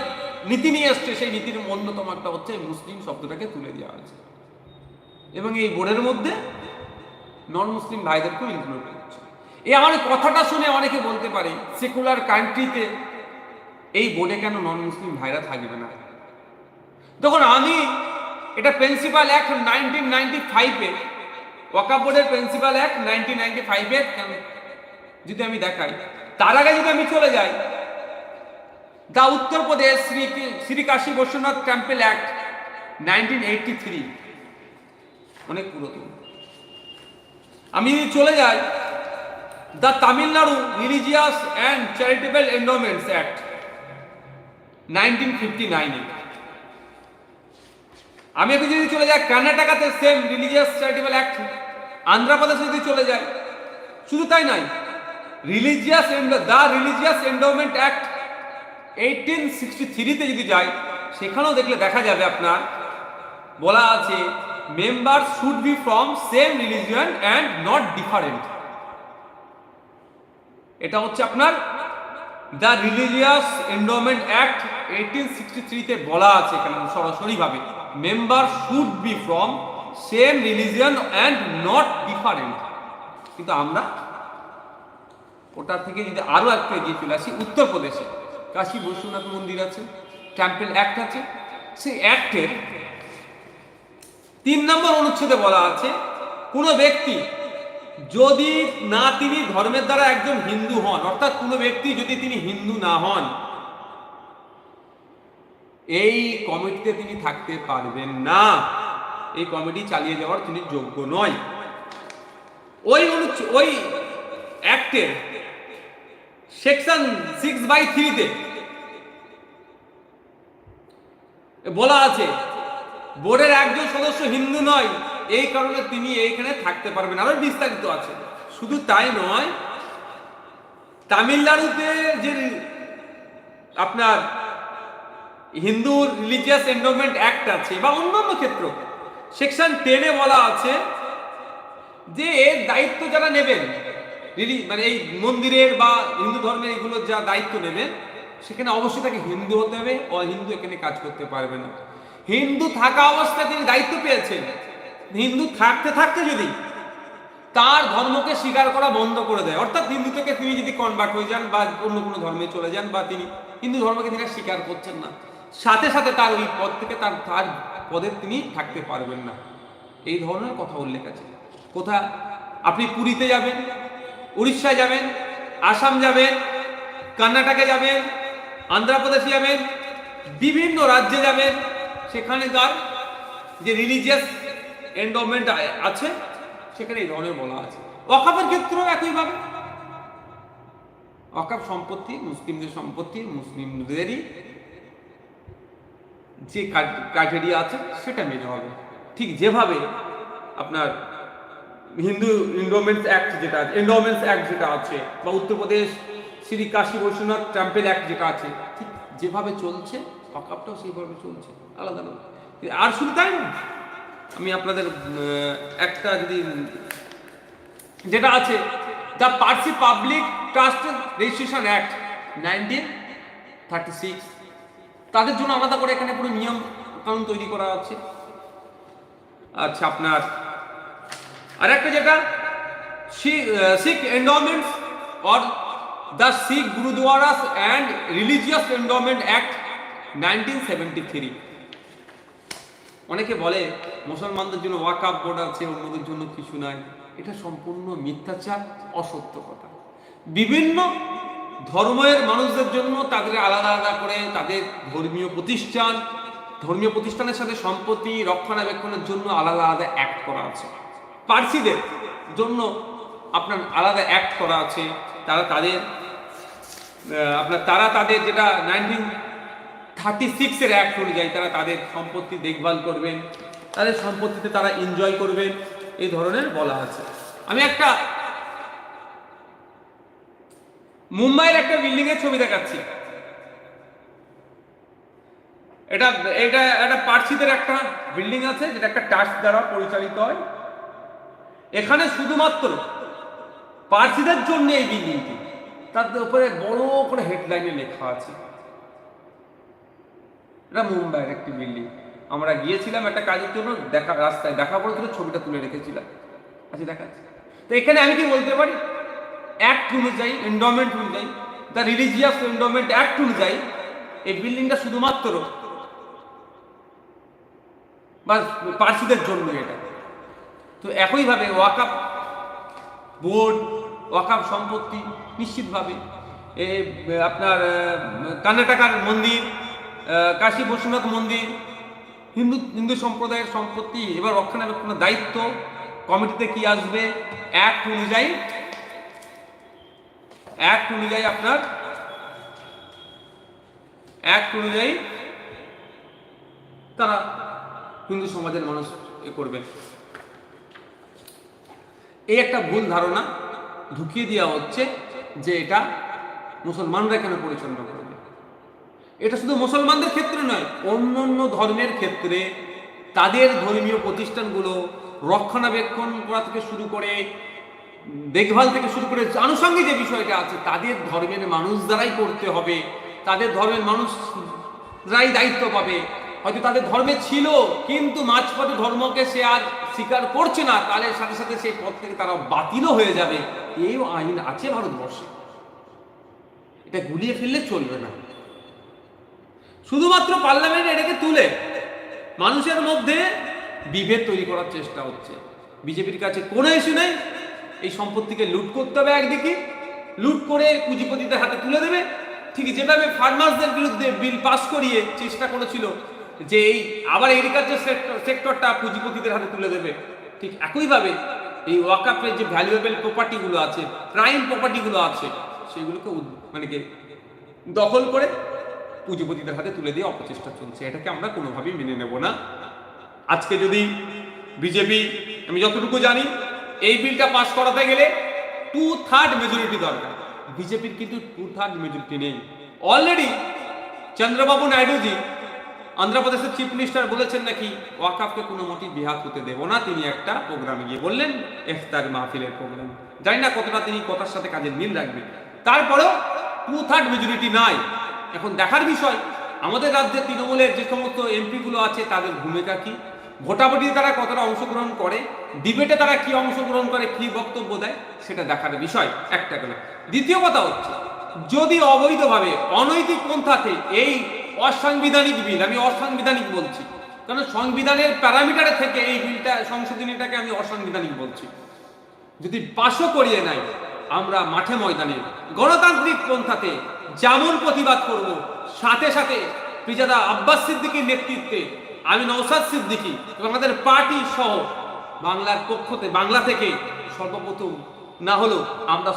নীতি নিয়ে আসছে, সেই নীতির অন্যতম একটা হচ্ছে মুসলিম শব্দটাকে তুলে দেওয়া হয়েছে, এবং এই বোর্ডের মধ্যে নন মুসলিম ভাইদেরকেও ইনক্লুড করছে। এই আমার কথাটা শুনে অনেকে বলতে পারে, সেকুলার কান্ট্রিতে এই বোর্ডে কেন নন মুসলিম ভাইরা থাকবে না? তখন আমি এটা প্রিন্সিপাল অ্যাক্ট 1995-এ, ওয়াকফ বোর্ডের প্রিন্সিপাল অ্যাক্ট 1995-এর যদি আমি দেখাই, তার আগে যদি আমি চলে যাই, দা উত্তরপ্রদেশ শ্রী কাশী বৈশ্বনাথ টেম্পল অ্যাক্ট 1983, অনেক পুরাতন। আমি যদি চলে যাই the Tamil Nadu religious and charitable endowments act 1959। আমি এখন যদি চলে যাই কর্ণাটকাতে সেম রিলিজিয়াস চ্যারিটেবল অ্যাক্ট, আন্ধ্রপ্রদেশে যদি চলে যায়, শুধু তাই নয়, দ্য রিলিজিয়াস এন্ডোমেন্ট অ্যাক্ট 1863 যদি যাই, সেখানেও দেখলে দেখা যাবে আপনার বলা আছে member should be from same religion and not different. এটা হচ্ছে আপনার দ্য রিলিজিয়াস এন্ডোমেন্ট অ্যাক্ট 1863 বলা আছে এখানে সরাসরি ভাবে member should be from same religion and not different. কিন্তু আমরা ওটা থেকে যদি আরো একটু এগিয়ে চলে আসি, উত্তরপ্রদেশে কাশী বৈশ্বনাথ মন্দির আছে, টেম্পল অ্যাক্ট আছে। সেই অ্যাক্টের 3 নম্বর অনুচ্ছেদে বলা আছে কোন ব্যক্তি যদি না তিনি ধর্মের দ্বারা একজন হিন্দু হন, অর্থাৎ কোন ব্যক্তি যদি তিনি হিন্দু না হন, এই কমিটিতে তিনি থাকতে পারবেন না, এই কমিটি চালিয়ে যাওয়ার তিনি যোগ্য নয়। ওই অ্যাক্টের সেকশন 6/3 বলা আছে বোর্ডের একজন সদস্য হিন্দু নয়, এই কারণে তিনি এইখানে থাকতে পারবেন। আরো বিস্তারিত আছে। শুধু তাই নয়, তামিলনাড়ুতে যে আপনার হিন্দু রিলিজিয়াস এন্ডোমেন্ট অ্যাক্ট আছে বা অন্যান্য ক্ষেত্র সেকশন 10 বলা আছে যে এর দায়িত্ব যারা নেবেন, মানে এই মন্দিরের বা হিন্দু ধর্মের এগুলোর যা দায়িত্ব নেবেন, সেখানে অবশ্যই তাকে হিন্দু হতে হবে, অহিন্দু এখানে কাজ করতে পারবে না। হিন্দু থাকা অবস্থায় তিনি দায়িত্ব পেয়েছেন, হিন্দু থাকতে থাকতে যদি তার ধর্মকে স্বীকার করা বন্ধ করে দেয়, অর্থাৎ হিন্দু থেকে তিনি যদি কনভার্ট হয়ে যান বা অন্য কোনো ধর্মে চলে যান বা তিনি হিন্দু ধর্মকে তিনি স্বীকার করছেন না, সাথে সাথে তার ওই পদ থেকে তার পদে তিনি থাকতে পারবেন না। এই ধরনের কথা উল্লেখ আছে। কোথা আপনি পুরীতে যাবেন, উড়িষ্যায় যাবেন, আসাম যাবেন, কর্ণাটকে যাবেন, আন্ধ্রপ্রদেশে যাবেন, বিভিন্ন রাজ্যে যাবেন, সেখানে তার যে রিলিজিয়াস এন্ডোমেন্ট আছে সেখানে এই ধরনের বলা আছে। ওয়াকাফের ক্ষেত্রেও একইভাবে, ওয়াকাফ সম্পত্তি মুসলিমদের সম্পত্তি, মুসলিমদেরই যে ক্রাইটেরিয়া আছে সেটা মেনে হবে। ঠিক যেভাবে আপনার হিন্দু এন্ডোমেন্টস অ্যাক্ট যেটা আছে, এন্ডোমেন্টস অ্যাক্ট যেটা আছে, বা উত্তরপ্রদেশ শ্রী কাশী বৈশ্বনাথ টেম্পল অ্যাক্ট যেটা আছে, ঠিক যেভাবে চলছে ওয়াকাফটাও সেইভাবে চলছে, আলাদা আলাদা। আর শুধু তাই না, আমি আপনাদের একটা যদি যেটা আছে the Parsi Public Trust Registration Act 1936, তাদের জন্য আলাদা করে এখানে পুরো নিয়ম কানুন তৈরি করা আছে। আচ্ছা, আপনার আর একটা যেটা Sikh endowments or the Sikh gurdwaras and religious endowment act 1973। অনেকে বলে মুসলমানদের জন্য ওয়াকাফ বোর্ড আছে, অন্যদের জন্য কিছু নাই। এটা সম্পূর্ণ মিথ্যাচার, অসত্য কথা। বিভিন্ন ধর্মের মানুষদের জন্য তাদের আলাদা আলাদা করে তাদের ধর্মীয় প্রতিষ্ঠানের সাথে সম্পত্তি রক্ষণাবেক্ষণের জন্য আলাদা আলাদা অ্যাক্ট করা আছে। পার্সিদের জন্য আপনার আলাদা অ্যাক্ট করা আছে। তারা তাদের যেটা 1936 অ্যাক্ট অনুযায়ী তারা তাদের সম্পত্তি দেখভাল করবেন, তাদের সম্পত্তিতে তারা এনজয় করবেন, এই ধরনের বলা আছে। আমি একটা মুম্বাইয়ের একটা বিল্ডিং এর ছবি দেখাচ্ছি। এটা একটা পার্সিদের একটা বিল্ডিং আছে, যেটা একটা ট্রাস্ট দ্বারা পরিচালিত হয়। এখানে শুধুমাত্র পার্সিদের জন্য এই বিল্ডিংটি, তার উপরে বড় করে হেডলাইনে লেখা আছে। এটা মুম্বাইয়ের একটি বিল্ডিং। আমরা গিয়েছিলাম একটা কাজের জন্য, রাস্তায় দেখা পড়েছিল, ছবিটা তুলে রেখেছিলাম। আচ্ছা, দেখাচ্ছি। তো এখানে আমি কি বলতে পারি, অ্যাক্ট অনুযায়ী, এন্ডোমেন্ট অনুযায়ী, দ্য রিলিজিয়াস এন্ডোমেন্ট অ্যাক্ট অনুযায়ী এই বিল্ডিংটা শুধুমাত্র বা পার্সিদের জন্য এটা। তো একইভাবে ওয়াকাফ বোর্ড, ওয়াকাফ সম্পত্তি নিশ্চিতভাবে আপনার কর্ণাটকার মন্দির, কাশী বৈশ্বনাথ মন্দির, হিন্দু সম্প্রদায়ের সম্পত্তি এবার রক্ষণাবেক্ষণের দায়িত্ব কমিটিতে কি আসবে, অ্যাক্ট অনুযায়ী অ্যাক্ট অনুযায়ী আপনার অ্যাক্ট অনুযায়ী তারা হিন্দু সমাজের মানুষ করবে। এই একটা ভুল ধারণা ঢুকিয়ে দেওয়া হচ্ছে যে এটা মুসলমানরা কেন পরিচালনা করবে। এটা শুধু মুসলমানদের ক্ষেত্রে নয়, অন্য অন্য ধর্মের ক্ষেত্রে তাদের ধর্মীয় প্রতিষ্ঠানগুলো রক্ষণাবেক্ষণ করা থেকে শুরু করে, দেখভাল থেকে শুরু করে আনুষঙ্গিক যে বিষয়টা আছে তাদের ধর্মের মানুষ দ্বারাই করতে হবে, তাদের ধর্মের মানুষরাই দায়িত্ব পাবে। হয়তো তাদের ধর্মে ছিল কিন্তু মাঝপথে ধর্মকে সে আর স্বীকার করছে না, তাহলে সাথে সাথে সেই পথ থেকে তারা বাতিলও হয়ে যাবে। এই আইন আছে ভারতবর্ষে, এটা গুলিয়ে ফেললে চলবে না। শুধুমাত্র পার্লামেন্ট এটাকে তুলে মানুষের মধ্যে বিভেদ তৈরি করার চেষ্টা হচ্ছে। বিজেপির কাছে কোনো ইস্যু নেই, এই সম্পত্তিকে লুট করতে হবে, একদিকে লুট করে পুঁজিপতিদের হাতে তুলে দেবে। ঠিক যেভাবে ফার্মার্সদের বিরুদ্ধে বিল পাস করিয়ে চেষ্টা করেছিল যে এই আবার এগ্রিকালচার সেক্টরটা পুঁজিপতিদের হাতে তুলে দেবে, ঠিক একইভাবে এই ওয়াকাফের যে ভ্যালুয়েবল প্রপার্টিগুলো আছে, প্রাইম প্রপার্টিগুলো আছে, সেগুলোকে মানে কি দখল করে পুঁজিপতিদের হাতে তুলে দিয়ে অপচেষ্টা চলছে। এটাকে আমরা কোনোভাবেই মেনে নেব না। আজকে যদি বিজেপি, আমি যতটুকু জানি, এই বিলটা পাস করাতে গেলে 2/3 মেজরিটি দরকার। বিজেপির কিন্তু 2/3 মেজরিটি নেই। অলরেডি চন্দ্রবাবু নাইডুজি অন্ধ্রপ্রদেশের চিফ মিনিস্টার বলেছেন নাকি ওয়াকাফকে কোনো মতেই বিহাত হতে দেব না। তিনি একটা প্রোগ্রামে গিয়ে বললেন, ইফতার মাহফিলের প্রোগ্রাম, জানি না কতটা তিনি কথার সাথে কাজের মিল রাখবেন। তারপরেও 2/3 মেজরিটি নাই। এখন দেখার বিষয় আমাদের রাজ্যে তৃণমূলের যে সমস্ত এমপি গুলো আছে তাদের ভূমিকা কি, ভোটাভুটিতে তারা কতটা অংশগ্রহণ করে, ডিবেটে তারা কি অংশগ্রহণ করে, কি বক্তব্য দেয়, সেটা দেখার বিষয় একটা গেল। দ্বিতীয় কথা হচ্ছে, যদি অবৈধভাবে অনৈতিক পন্থাতে এই অসাংবিধানিক বিল, আমি অসাংবিধানিক বলছি কারণ সংবিধানের প্যারামিটারে থেকে এই বিলটা সংশোধনীটাকে আমি অসাংবিধানিক বলছি, যদি পাশও করিয়ে নেয়, আমরা মাঠে ময়দানে গণতান্ত্রিক পন্থাতে যেমন প্রতিবাদ করব, সাথে সাথে পিজাদা আব্বাস সিদ্দিকীর নেতৃত্বে আমি নওশাদ সিদ্দিকী এবং আমাদের পার্টি সহ বাংলার পক্ষতে, বাংলা থেকে সর্বপ্রথম না হলো আমরা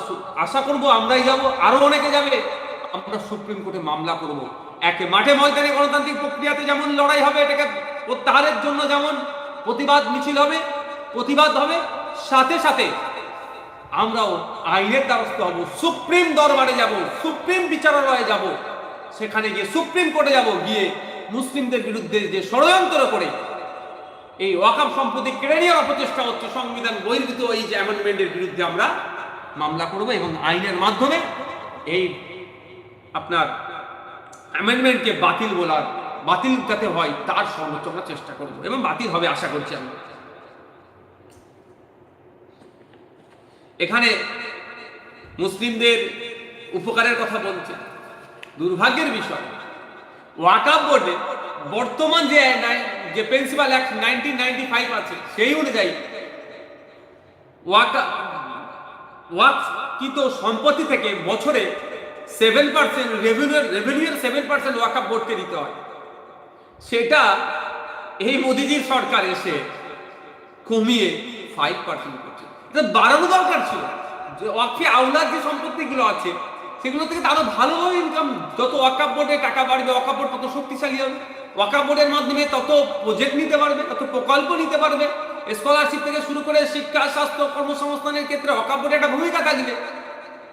আশা করব আমরাই যাব, আরো অনেকে যাবে, আমরা সুপ্রিম কোর্টে মামলা করব। একে মাঠে ময়দানে গণতান্ত্রিক প্রক্রিয়াতে যেমন লড়াই হবে, এটাকে প্রত্যাহারের জন্য যেমন প্রতিবাদ মিছিল হবে, প্রতিবাদ হবে, সাথে সাথে আমরাও আইনের দ্বারস্থ হব, সুপ্রিম দরবারে যাব, সুপ্রিম বিচারালয়ে যাব, সেখানে গিয়ে সুপ্রিম কোর্টে যাব, গিয়ে মুসলিমদের বিরুদ্ধে যে ষড়যন্ত্র করে এই ওয়াকাফ সম্পত্তি কেড়ে নেওয়ার অপচেষ্টা হচ্ছে, সংবিধান বহির্ভূত এই যে অ্যামেন্ডমেন্টের বিরুদ্ধে আমরা মামলা করব এবং আইনের মাধ্যমে এই আপনার অ্যামেন্ডমেন্টকে বাতিল যাতে হয় তার সর্বোচ্চ আমরা চেষ্টা করব এবং বাতিল হবে আশা করছি আমি। এখানে মুসলিমদের উপকারের কথা বলছে, দুর্ভাগ্যের বিষয় ওয়াকাফ বোর্ডে বর্তমান যে প্রিন্সিপাল অ্যাক্ট 1995 আছে সেই অনুযায়ী ওয়াকফকৃত সম্পত্তি থেকে বছরে 7% রেভিনিউর 7% ওয়াকাফ বোর্ডকে দিতে হয়। সেটা এই মোদিজির সরকার এসে কমিয়ে 5% করছে। এটা বাড়ানো দরকার ছিল, যে ওয়াকফে আওলাদ যে সম্পত্তিগুলো আছে সেগুলো থেকে আরো ভালো ইনকাম, যত ওয়াকাফ বোর্ডে টাকা বাড়বে ওয়াকাফ বোর্ড তত শক্তিশালী হবে, ওয়াকাফ বোর্ডের মাধ্যমে তত প্রজেক্ট নিতে পারবে, তত প্রকল্প নিতে পারবে, স্কলারশিপ থেকে শুরু করে শিক্ষা, স্বাস্থ্য, কর্মসংস্থানের ক্ষেত্রে ওয়াকাফ বোর্ডে একটা ভূমিকা থাকবে।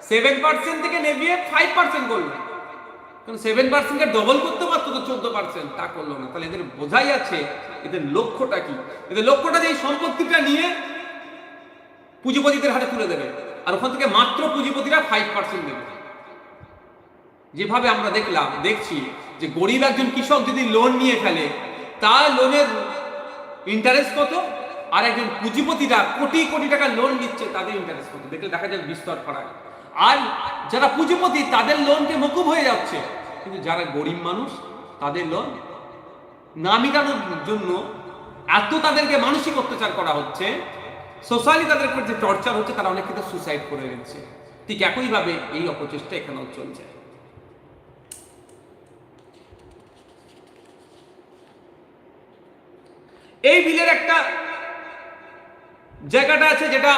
7% থেকে নেভিয়ে 5% করবে, কারণ 7%কে ডবল করতে পারতো তো 14%, তা করলো না। তাহলে এদের বোঝাই আছে এদের লক্ষ্যটা কি। এদের লক্ষ্যটা যে এই সম্পত্তিটা নিয়ে পুঁজিপতিদের হাতে তুলে দেবে, আর ওখান থেকে মাত্র পুঁজিপতিরা 5% দেবে। যেভাবে আমরা দেখছি যে গরিব একজন কৃষক যদি লোন নিয়ে ফেলে, তার লোনের ইন্টারেস্ট কত, আর একজন পুঁজিপতিরা কোটি কোটি টাকা লোন নিচ্ছে তাদের ইন্টারেস্ট কত, দেখলে দেখা যায় বিস্তর ফারাক। আর যারা পুঁজিপতি তাদের লোনকে মকুব হয়ে যাচ্ছে, কিন্তু যারা গরিব মানুষ তাদের লোন না মেটানোর জন্য এত তাদেরকে মানসিক অত্যাচার করা হচ্ছে, সোশ্যালি তাদের উপর যে টর্চার হচ্ছে, তারা অনেক ক্ষেত্রে সুসাইড করে নিচ্ছে। ঠিক একইভাবে এই অপচেষ্টা এখানেও চলছে। এই বিলের একটা জায়গাটা আছে যেটা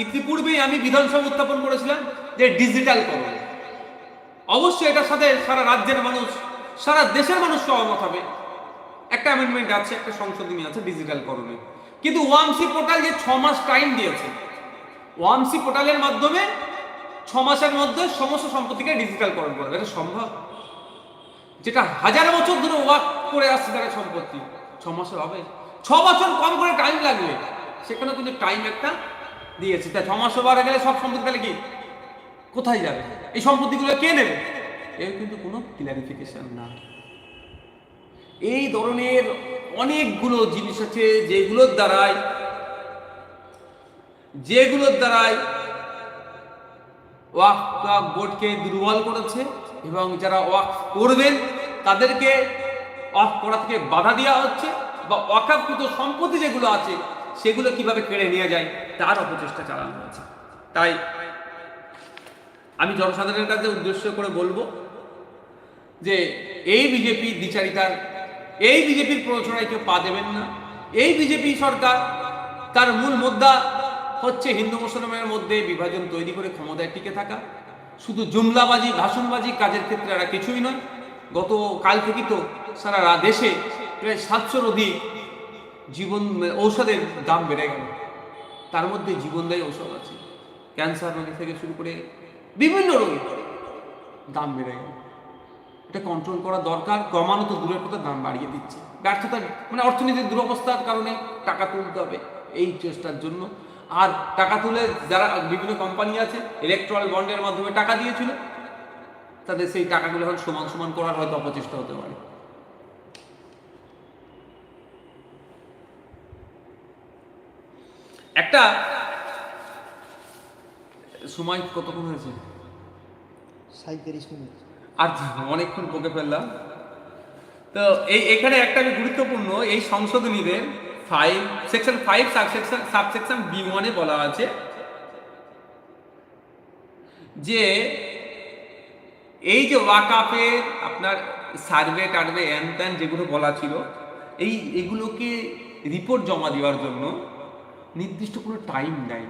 ইতিপূর্বেই আমি বিধানসভা উত্থাপন করেছিলাম যে ডিজিটাল করণ। অবশ্যই এটার সাথে সারা রাজ্যের মানুষ, সারা দেশের মানুষ সহমত হবে। একটা অ্যামেন্ডমেন্ট আছে, একটা সংশোধনী আছে ডিজিটাল করণে, কিন্তু ওয়ামসি পোর্টাল যে 6 মাস টাইম দিয়েছে, ওয়ামসি পোর্টালের মাধ্যমে 6 মাসের মধ্যে সমস্ত সম্পত্তিকে ডিজিটাল করণ করা, এটা সম্ভব? যেটা হাজার বছর ধরে ওয়াক করে আসছে তারা সম্পত্তি 6 মাসে হবে? 6 বছর কম করে টাইম লাগবে, সেখানে কিন্তু টাইম একটা দিয়েছে। তাই 6 মাস বাড়ে গেলে সব সম্পত্তি তাহলে কি কোথায় যাবে? এই সম্পত্তিগুলো কে নেবে? এর কিন্তু কোনো ক্লারিফিকেশন না। এই ধরনের অনেকগুলো জিনিস আছে যেগুলোর দ্বারাই ওয়াকফ বোর্ডকে দুর্বল করেছে, এবং যারা ওয়াকফ করবেন তাদেরকে ওয়াকফ করা থেকে বাধা দেওয়া হচ্ছে, বা ওয়াকফকৃত সম্পত্তি যেগুলো আছে সেগুলো কিভাবে কেড়ে নিয়ে যায় তার অপচেষ্টা চালানো হচ্ছে। তাই আমি জনসাধারণের কাছে উদ্দেশ্য করে বলবো যে এই বিজেপির দ্বিচারিতার, এই বিজেপির প্ররোচনায় কেউ পা দেবেন না। এই বিজেপি সরকার তার মূল মুদ্রা হচ্ছে হিন্দু মুসলমানের মধ্যে বিভাজন তৈরি করে ক্ষমতায় টিকে থাকা। শুধু জুমলাবাজি, ভাষণবাজি, কাজের ক্ষেত্রে এরা কিছুই নয়। গত কাল থেকে তো সারা দেশে প্রায় 700-র অধিক ঔষধের দাম বেড়ে গেল। তার মধ্যে জীবনদায়ী ঔষধ আছে, ক্যান্সার রোগী থেকে শুরু করে বিভিন্ন রোগের দাম বেড়ে গেল। এটা কন্ট্রোল করা দরকার। কমানো তো দূরের কথা, দাম বাড়িয়ে দিচ্ছে। ব্যর্থতা মানে অর্থনীতির দুরবস্থার কারণে টাকা তুলতে হবে এই চেষ্টার জন্য। আর টাকা তুলে যারা বিভিন্ন কোম্পানি আছে ইলেকট্রাল বন্ডের মাধ্যমে টাকা দিয়েছিল, তাদের সেই টাকাগুলো এখন সমান সমান করার হয়তো অপচেষ্টা হতে পারে। একটা সময় কতক্ষণ হয়েছে? 37 মিনিট। আর অনেকক্ষণ বকে ফেললাম। তো এখানে একটা গুরুত্বপূর্ণ, এই সংশোধনীদের সেকশন 5 সাবসেকশন B1 বলা আছে যে এই যে ওয়াকফের আপনার সার্ভে টার্ভে এন ত্যান যেগুলো বলা ছিল, এইগুলোকে রিপোর্ট জমা দেওয়ার জন্য নির্দিষ্ট কোনো টাইম নেই।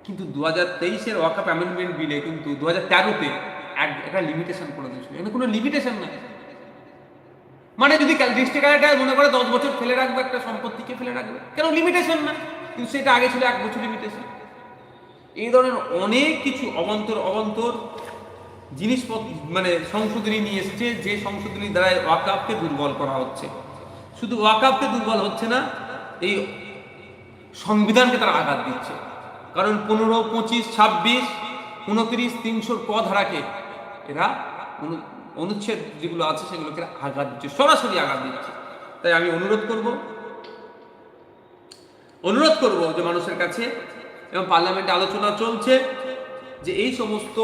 কিন্তু 2023-এর ওয়াকফ অ্যামেন্ডমেন্ট বিলে কিন্তু 2013-তে একটা লিমিটেশন করে দিয়েছিল। এখানে কোনো লিমিটেশন নাই। মানে যদি ডিস্ট্রিক্ট কালেক্টর মনে করে 10 বছর ফেলে রাখবে একটা সম্পত্তিকে, ফেলে রাখবে, কেন লিমিটেশন না? কিন্তু সেটা আগে ছিল 1 বছর লিমিটেশন। এই ধরনের অনেক কিছু অবান্তর জিনিসপত্র মানে সংশোধনী নিয়ে এসেছে, যে সংশোধনীর দ্বারা ওয়াকফকে দুর্বল করা হচ্ছে। শুধু ওয়াকফকে দুর্বল হচ্ছে না, এই সংবিধানকে তারা আঘাত দিচ্ছে। কারণ 15, 25, 26, 29, 300 ক ধারাকে এরা অনুচ্ছেদ যেগুলো আছে সেগুলোকে আঘাত দিচ্ছে, সরাসরি আঘাত দিচ্ছে। তাই আমি অনুরোধ করব যে মানুষের কাছে, এবং পার্লামেন্টে আলোচনা চলছে যে এই সমস্ত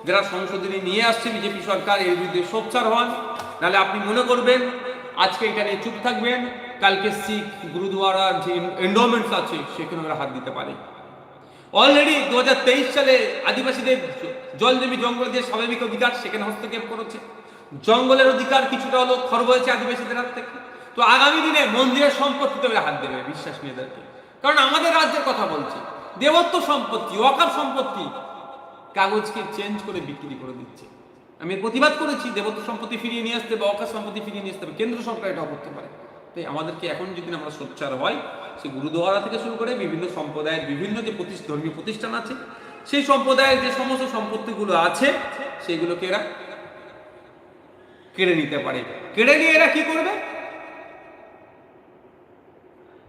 যারা সংশোধনী নিয়ে আসছে বিজেপি সরকার, এর বিরুদ্ধে সোচ্চার হন। নাহলে আপনি মনে করবেন আজকে এটা নিয়ে চুপ থাকবেন, কালকে শিখ গুরুদুয়ারার যে এন্ডোমেন্টস আছে সেখানে ওরা হাত দিতে পারে। অলরেডি 2023 সালে আদিবাসীদের জল জমি জঙ্গল দিয়ে স্বাভাবিক অধিকার সেখানে হস্তক্ষেপ করেছে। জঙ্গলের অধিকার কিছুটা হলো খর্ব হয়েছে আদিবাসীদের হাত থেকে। তো আগামী দিনে মন্দিরের সম্পত্তিতে হাত দেবে বিশ্বাস মেয়েদেরকে। কারণ আমাদের রাজ্যের কথা বলছি, দেবত্ব সম্পত্তি, ওয়াকফ সম্পত্তি কাগজকে চেঞ্জ করে বিক্রি করে দিচ্ছে। আমি প্রতিবাদ করেছি, দেবত্ব সম্পত্তি ফিরিয়ে নিয়ে আসতে বা ওয়াকফ সম্পত্তি ফিরিয়ে নিয়ে আসতে হবে, কেন্দ্র সরকার এটাও করতে পারে। তাই আমাদেরকে এখন যদি আমরা সোচ্চার হয়, সে গুরুদুয়ারা থেকে শুরু করে বিভিন্ন সম্প্রদায়ের বিভিন্ন যে ধর্মীয় প্রতিষ্ঠান আছে, সেই সম্প্রদায়ের যে সমস্ত সম্পত্তিগুলো আছে সেগুলোকে এরা কেড়ে নিতে পারে। কেড়ে নিয়ে এরা কি করবে?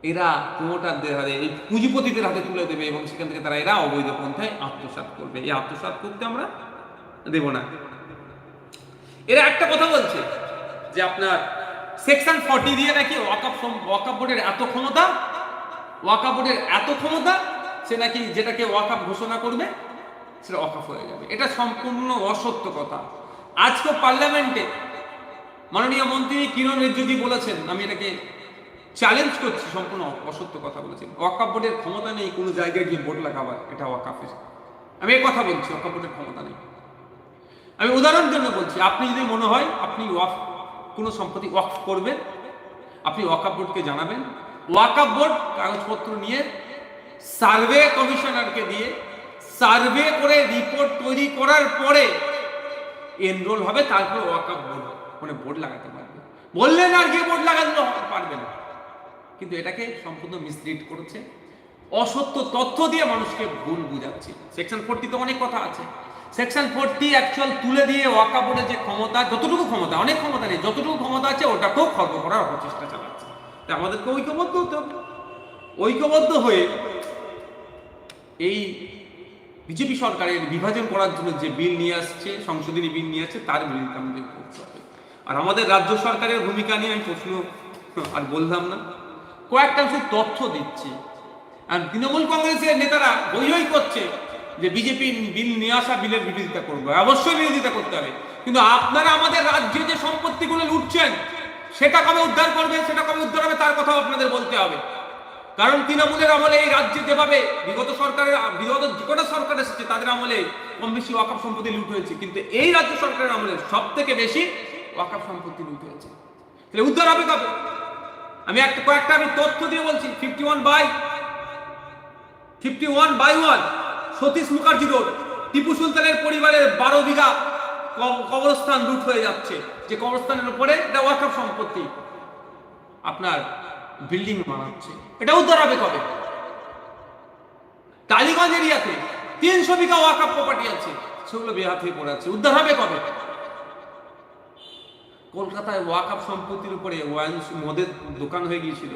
এরা প্রমোটারদের হাতে, এই পুঁজিপতিদের হাতে তুলে দেবে, এবং সেখান থেকে তারা এরা অবৈধ পন্থায় আত্মসাৎ করবে। এই আত্মসাৎ করতে আমরা দেব না। এরা একটা কথা বলছে যে আপনার সেকশন 40 দিয়ে নাকি ওয়াকফ বোর্ডের এত ক্ষমতা, সে নাকি যেটাকে ওয়াকফ ঘোষণা করবে সেটা ওয়াকফ হয়ে যাবে। এটা সম্পূর্ণ অসত্য কথা। আজকে পার্লামেন্টে মাননীয় মন্ত্রী কিরণ রিজিজু বলেছেন, আমি এটাকে চ্যালেঞ্জ করছি, সম্পূর্ণ অসত্য কথা বলেছেন। ওয়াকফ বোর্ডের ক্ষমতা নেই কোনো জায়গায় গিয়ে বোর্ড লাগাবার, এটা ওয়াকফের। আমি এই কথা বলছি, ওয়াকফ বোর্ডের ক্ষমতা নেই। আমি উদাহরণ জন্য বলছি, আপনি যদি মনে হয় আপনি কোনো সম্পত্তি ওয়াকফ করবেন, আপনি ওয়াকফ বোর্ডকে জানাবেন। ওয়াকফ বোর্ড কাগজপত্র নিয়ে সার্ভে কমিশনারকে দিয়ে সার্ভে করে রিপোর্ট তৈরি করার পরে এনরোল হবে, তারপর ওয়াকফ বোর্ড মানে বোর্ড লাগাতে পারবে। বললেন আর গিয়ে বোর্ড লাগাতে পারবে না, কিন্তু এটাকে সম্পূর্ণ মিসলিড করেছে, অসত্য তথ্য দিয়ে মানুষকে ভুল বুঝাচ্ছে। সেকশন 40 তো অনেক কথা আছে, সেকশন 40 অ্যাকচুয়াল তুলে দিয়ে ওয়াকফ বোর্ডের যে ক্ষমতা, যতটুকু ক্ষমতা, অনেক ক্ষমতা নেই, যতটুকু ক্ষমতা আছে ওটাকেও খর্ব করার অপচেষ্টা চালাচ্ছে। তাই আমাদেরকে ঐক্যবদ্ধ হতে হবে। ঐক্যবদ্ধ হয়ে এই বিজেপি সরকারের বিভাজন করার জন্য যে বিল নিয়ে আসছে, সংশোধনী বিল নিয়ে আসছে, তার বিরুদ্ধে আমাদের করতে হবে। আর আমাদের রাজ্য সরকারের ভূমিকা নিয়ে আমি প্রশ্ন আর বললাম না, কয়েকটা শুধু তথ্য দিচ্ছি। আর তৃণমূল কংগ্রেসের নেতারা হই করছে যে বিজেপি বিল নিয়ে আসা বিলের বিরোধিতা করবে, অবশ্যই বিরোধিতা করতে হবে, কিন্তু আপনারা আমাদের রাজ্যে যে সম্পত্তিগুলো লুটছেন সেটা কবে উদ্ধার করবে, সেটা কবে উদ্ধার হবে তার কথাও আপনাদের বলতে হবে। কারণ তৃণমূলের আমলে এই রাজ্যে যেভাবে বিগত যে কটা সরকার এসেছে তাদের আমলে কম বেশি ওয়াকফ সম্পত্তি লুট হয়েছে, কিন্তু এই রাজ্য সরকারের আমলে সব থেকে বেশি ওয়াকফ সম্পত্তি লুট হয়েছে। তাহলে উদ্ধার হবে কবে? আমি কয়েকটা তথ্য দিয়ে বলছি। 51/1 সতীশ মুখার্জি রোড, টিপু সুলতানের পরিবারের 12 বিঘা কবরস্থান লুট হয়ে যাচ্ছে, যে কবরস্থানের উপরে এটা ওয়াকফ সম্পত্তি আপনার বিল্ডিং বানাচ্ছে, এটা উদ্ধার হবে কবে? টালিগঞ্জ এরিয়াতে 300 বিঘা ওয়াকফ প্রপার্টি আছে, সেগুলো বেহাত হয়ে পড়ে আছে, উদ্ধার হবে কবে? কলকাতায় ওয়াকফ সম্পত্তির উপরে মদের দোকান হয়ে গিয়েছিল,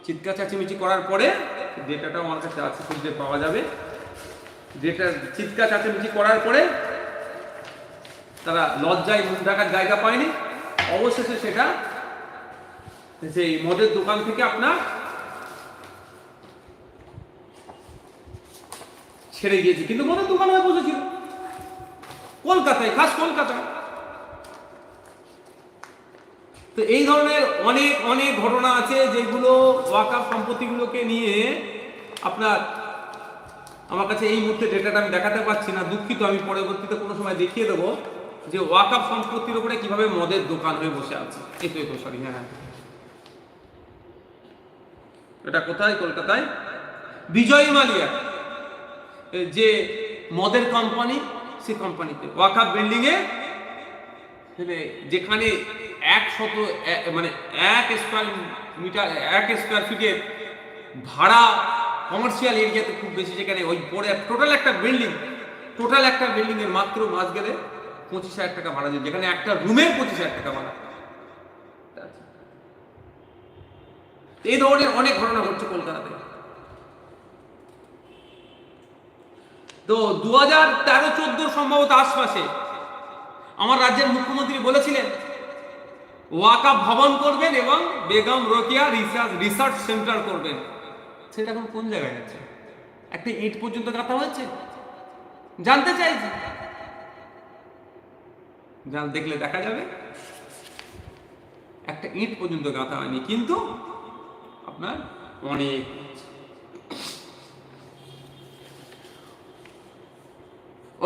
চিৎকার চাচিমিচি করার পরে, ডেটাটা আমার কাছে আছে, খুঁজলে পাওয়া যাবে, যেটা চিৎকার চাচিমিচি করার পরে তারা লজ্জায় মুখ ঢাকার জায়গা পায়নি, অবশেষে সেটা সেই মদের দোকান থেকে আপনার ছেড়ে গিয়েছে, কিন্তু মদের দোকান হয়ে বসেছিল কলকাতায়, খাস কলকাতায়। তো এই ধরনের অনেক অনেক ঘটনা আছে যেগুলো ওয়াকফ সম্পত্তিগুলোকে নিয়ে আপনার, আমার কাছে এই মুহূর্তে ডেটাটা আমি দেখাতে পারছি না, দুঃখিত, আমি পরবর্তীতে কোনো সময় দেখিয়ে দেবো যে ওয়াকফ সম্পত্তির উপরে কিভাবে মদের দোকান হয়ে বসে আছে। সরি, হ্যাঁ, এটা কোথায়? কলকাতায় বিজয় মালিয়া যে মদের কোম্পানি, সেই কোম্পানিতে ওয়াকফ বিল্ডিং এ, যেখানে 1 স্কয়ার ফিটের ভাড়া কমার্শিয়াল এরিয়াতে খুব বেশি, যেখানে ওই পরে টোটাল একটা বিল্ডিং এর মাত্র মাস গেলে 25,000 টাকা ভাড়া দিয়ে, যেখানে একটা রুমের 25,000 টাকা ভাড়া। এই ধরনের অনেক ঘটনা ঘটছে কলকাতাতে। তো 2013-14 সম্ভবত আশপাশে আমার রাজ্যের মুখ্যমন্ত্রী বলেছিলেন ওয়াকফ ভবন করবেন এবং বেগম রোকেয়া রিসার্চ সেন্টার করবেন। সেটা এখন কোন জায়গায় আছে? একটা ইট পর্যন্ত গাঁথা হয়েছে? জানতে চাইছি, দেখলে দেখা যাবে একটা ইট পর্যন্ত গাঁথা হয়নি, কিন্তু আপনার অনেক।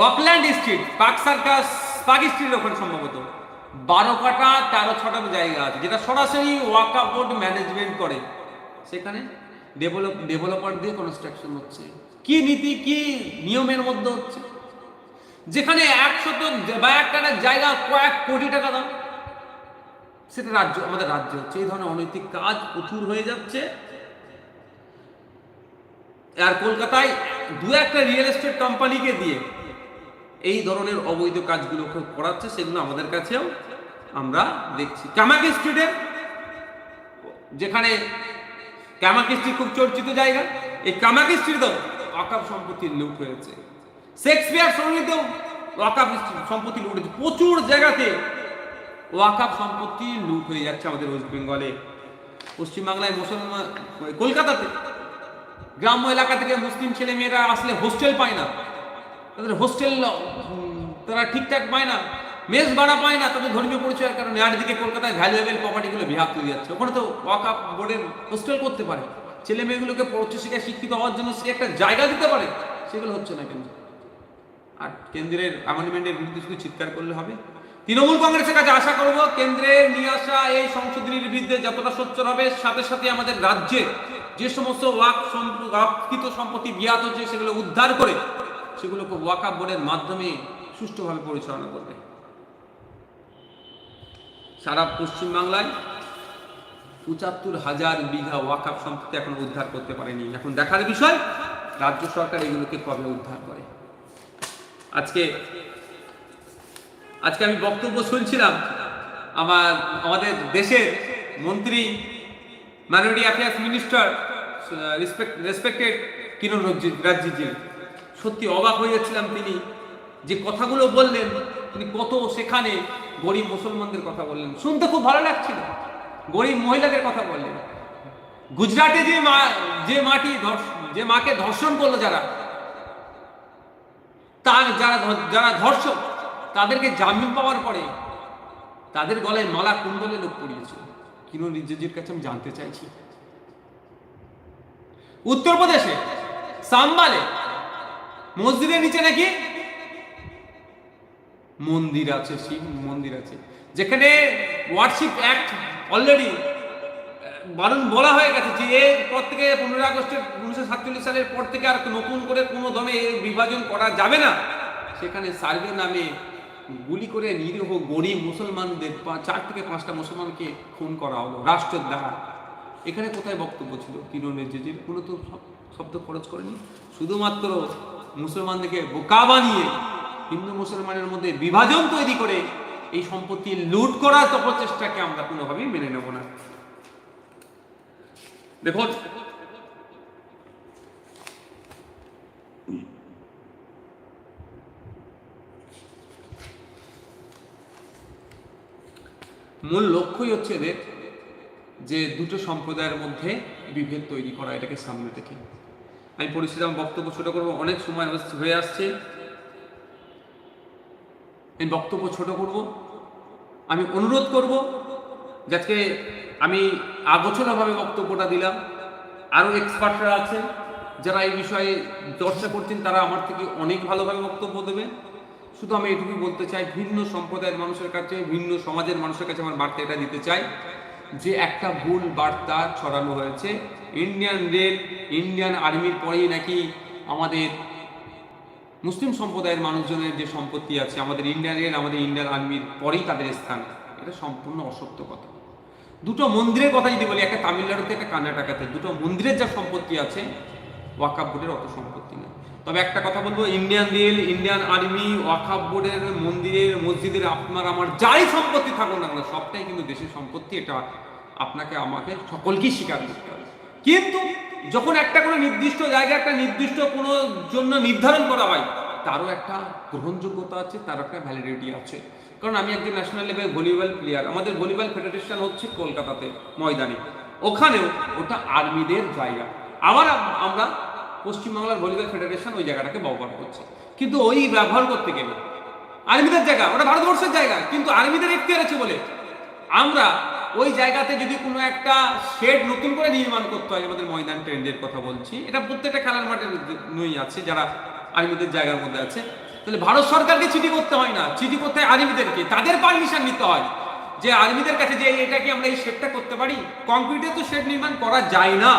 অকল্যান্ড স্ট্রিট, পার্ক স্ট্রিট, ওখানে সম্ভবত 12 কাটা 13 জায়গা আছে, যেটা সরাসরি ওয়াকফ বোর্ড ম্যানেজমেন্ট করে। সেখানে ডেভেলপার দিয়ে কনস্ট্রাকশন হচ্ছে, কি নীতি কি নিয়মের মধ্যে হচ্ছে, যেখানে 1 কাটা জায়গা কয়েক কোটি টাকা দাম, সেটা আমাদের রাজ্য হচ্ছে। এই ধরনের অনৈতিক কাজ প্রচুর হয়ে যাচ্ছে। আর কলকাতায় 2-1টা রিয়েল এস্টেট কোম্পানিকে দিয়ে এই ধরনের অবৈধ কাজগুলো করাচ্ছে, সেগুলো আমাদের কাছেও আমরা দেখছি। কামাকি স্ট্রিটের, যেখানে কামাকি স্ট্রিট খুব চর্চিত জায়গা, এই কামাকি স্ট্রিটেও ওয়াকফ সম্পত্তি লুট হয়েছে। শেক্সপিয়ার সরণিতেও ওয়াকফ সম্পত্তি লুট হয়েছে। প্রচুর জায়গাতে ওয়াকফ সম্পত্তি লুট হয়ে যাচ্ছে আমাদের ওয়েস্ট বেঙ্গলে। পশ্চিমবাংলায় মুসলমান, কলকাতাতে গ্রাম্য এলাকা থেকে মুসলিম ছেলে মেয়েরা আসলে হোস্টেল পায় না, তাদের হোস্টেল তারা ঠিকঠাক পায় না, মেস ভাড়া পায় না, তাদের ধর্মীয় পরিচয়ের কারণে। আর দিকে কলকাতায় ভ্যালুয়েবল প্রপার্টিগুলো বিহাত হয়ে যাচ্ছে, ওখানে তো ওয়াকফ বোর্ডের হোস্টেল করতে পারে, ছেলে মেয়েগুলোকে উচ্চশিক্ষায় শিক্ষিত হওয়ার জন্য সে একটা জায়গা দিতে পারে, সেগুলো হচ্ছে না কেন? আর কেন্দ্রের অ্যামেন্ডমেন্টের বিরুদ্ধে শুধু চিৎকার করলে হবে? তৃণমূল কংগ্রেসের কাছে আশা করব কেন্দ্রে নিয়ে আসা এই সংশোধনীর বিরুদ্ধে যতটা সোচ্চার হবে, সাথে সাথে আমাদের রাজ্যে যে সমস্ত ওয়াককৃত সম্পত্তি বিয়াত হচ্ছে সেগুলো উদ্ধার করে সেগুলোকে ওয়াকফ বোর্ডের মাধ্যমে সুষ্ঠুভাবে পরিচালনা করবে। সারা পশ্চিমবাংলায় ৭৫,০০০ বিঘা ওয়াকফ সম্পত্তি এখনো উদ্ধার করতে পারেনি। এখন দেখার বিষয় রাজ্য সরকার এগুলোকে কবে উদ্ধার করে। আজকে আমি বক্তব্য শুনছিলাম আমাদের দেশের মন্ত্রী, মাইনরিটি অ্যাফেয়ার্স মিনিস্টার রেসপেক্টেড কিরণ রিজিজু, সত্যি অবাক হয়ে যাচ্ছিলাম। তিনি যে কথাগুলো বললেন, তিনি কত সেখানে গরিব মুসলমানদের কথা বললেন, শুনতে খুব ভালো লাগছিল। গরিব মহিলাদের কথা বললেন। গুজরাটে যে মাকে ধর্ষণ করলো যারা ধর্ষক, তাদেরকে জামিন পাওয়ার পরে তাদের গলায় মালা কুণ্ডলে লোক পড়িয়েছিল। কিরণ রিজিজুর কাছে আমি জানতে চাইছি, উত্তরপ্রদেশে সাম্বালে মসজিদের নিচে নাকি মন্দির আছে, শিব মন্দির আছে, যেখানে ওয়ার্শিপ অ্যাক্ট অলরেডি বলা হয়ে গেছে যে এর পর থেকে 15 আগস্ট 1947 সালের পর থেকে আর নতুন করে কোনো দমে বিভাজন করা যাবে না। সেখানে সার্ভে নামে গুলি করে নিরীহ গরিব মুসলমানদের 4 থেকে 5টা মুসলমানকে খুন করা হলো রাষ্ট্রের দ্বারা। এখানে কোথায় বক্তব্য ছিল কিরণ রিজিজুর? কোনো তো শব্দ খরচ করেনি। শুধুমাত্র মুসলমানদেরকে বোকা বানিয়ে হিন্দু মুসলমানের মধ্যে বিভাজন তৈরি করে এই সম্পত্তি লুট করার অপচেষ্টাকে আমরা কোনোভাবেই মেনে নেব না। দেখুন, মূল লক্ষ্যই হচ্ছে এদের যে দুটো সম্প্রদায়ের মধ্যে বিভেদ তৈরি করা, এটাকে সামনে রেখে। আমি পরিস্থিতি আমার বক্তব্য ছোট করবো, অনেক সময় হয়ে আসছে, এই বক্তব্য ছোট করব। আমি অনুরোধ করব যাতে আমি আগোছালোভাবে বক্তব্যটা দিলাম। আরও এক্সপার্টরা আছেন যারা এই বিষয়ে চর্চা করছেন, তারা আমার থেকে অনেক ভালোভাবে বক্তব্য দেবেন। শুধু আমি এটুকুই বলতে চাই, ভিন্ন সম্প্রদায়ের মানুষের কাছে, ভিন্ন সমাজের মানুষের কাছে আমার বার্তা এটা দিতে চাই যে একটা ভুল বার্তা ছড়ানো হয়েছে। ইন্ডিয়ান রেল, ইন্ডিয়ান আর্মির পরেই নাকি আমাদের মুসলিম সম্প্রদায়ের মানুষজনের যে সম্পত্তি আছে, আমাদের ইন্ডিয়ান রেল, আমাদের ইন্ডিয়ান আর্মির পরেই তাদের স্থান। এটা সম্পূর্ণ অসত্য কথা। দুটো মন্দিরের কথা যদি বলি, একটা তামিলনাড়ুতে, একটা কর্ণাটকাতে, দুটো মন্দিরের যা সম্পত্তি আছে ওয়াকফ বোর্ডের অত সম্পত্তি নেই। তবে একটা কথা বলবো, ইন্ডিয়ান রেল, ইন্ডিয়ান আর্মি, ওয়াকফ বোর্ডের, মন্দিরের, মসজিদের, আপনার আমার যাই সম্পত্তি থাকুক না কেন, সবটাই কিন্তু দেশের সম্পত্তি। এটা আপনাকে আমাকে সকলকেই স্বীকার করতে হবে। কিন্তু যখন একটা কোনো নির্দিষ্ট জায়গা, একটা নির্দিষ্ট কোনো জন্য নির্ধারণ করা হয়, তারও একটা গ্রহণযোগ্যতা আছে, তার একটা ভ্যালিডিটি আছে। কারণ আমি একজন ন্যাশনাল লেভেল ভলিবল প্লেয়ার, আমাদের ভলিবল ফেডারেশন হচ্ছে কলকাতাতে ময়দানে, ওখানেও ওটা আর্মিদের জায়গা। আবার আমরা পশ্চিমবাংলার ভলিবল ফেডারেশন ওই জায়গাটাকে ব্যবহার করছে, কিন্তু ওই ব্যবহার করতে গেলে আর্মিদের জায়গা, ওটা ভারতবর্ষের জায়গা, কিন্তু আর্মিদের এখতিয়ার আছে বলে আমরা ওই জায়গাতে যদি কোনো একটা শেড নতুন করে নির্মাণ করতে হয়, আমাদের ময়দান ট্রেন্ডের কথা বলছি, এটা প্রত্যেকটা খেলার মাঠের নই আছে যারা আর্মিদের জায়গার মধ্যে আছে, তাহলে ভারত সরকারকে চিঠি করতে হয় না, চিঠি করতে হয় আর্মিদেরকে, তাদের পারমিশন নিতে হয় যে আর্মিদের কাছে যে এটা কি আমরা এই শেডটা করতে পারি। কংক্রিটে তো শেড নির্মাণ করা যায় না,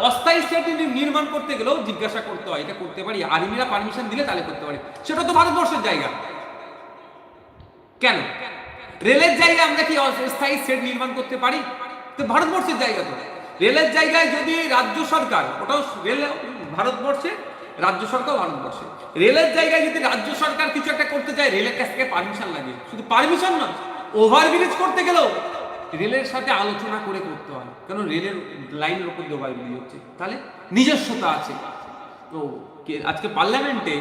অস্থায়ী শেড নির্মাণ করতে গেলেও জিজ্ঞাসা করতে হয় এটা করতে পারি, আর্মিরা পারমিশন দিলে তাহলে করতে পারি। সেটা তো ভারতবর্ষের জায়গা। কেন রেলের জায়গায় আমরা কি অস্থায়ী শেড নির্মাণ করতে পারি? তো ভারতবর্ষের জায়গা তো। রেলের জায়গায় যদি রাজ্য সরকার, ওটাও রেল ভারতবর্ষে, রাজ্য সরকার ভারতবর্ষে, রেলের জায়গায় যদি রাজ্য সরকার কিছু একটা করতে চায়, রেলের কাছ থেকে পারমিশন লাগে। শুধু পারমিশন নয়, ওভারব্রিজ করতে গেলেও রেলের সাথে আলোচনা করে করতে হয়, কারণ রেলের লাইনের উপর দিয়ে ওভারব্রিজ হচ্ছে, তাহলে নিজস্বতা আছে। তো আজকে পার্লামেন্টে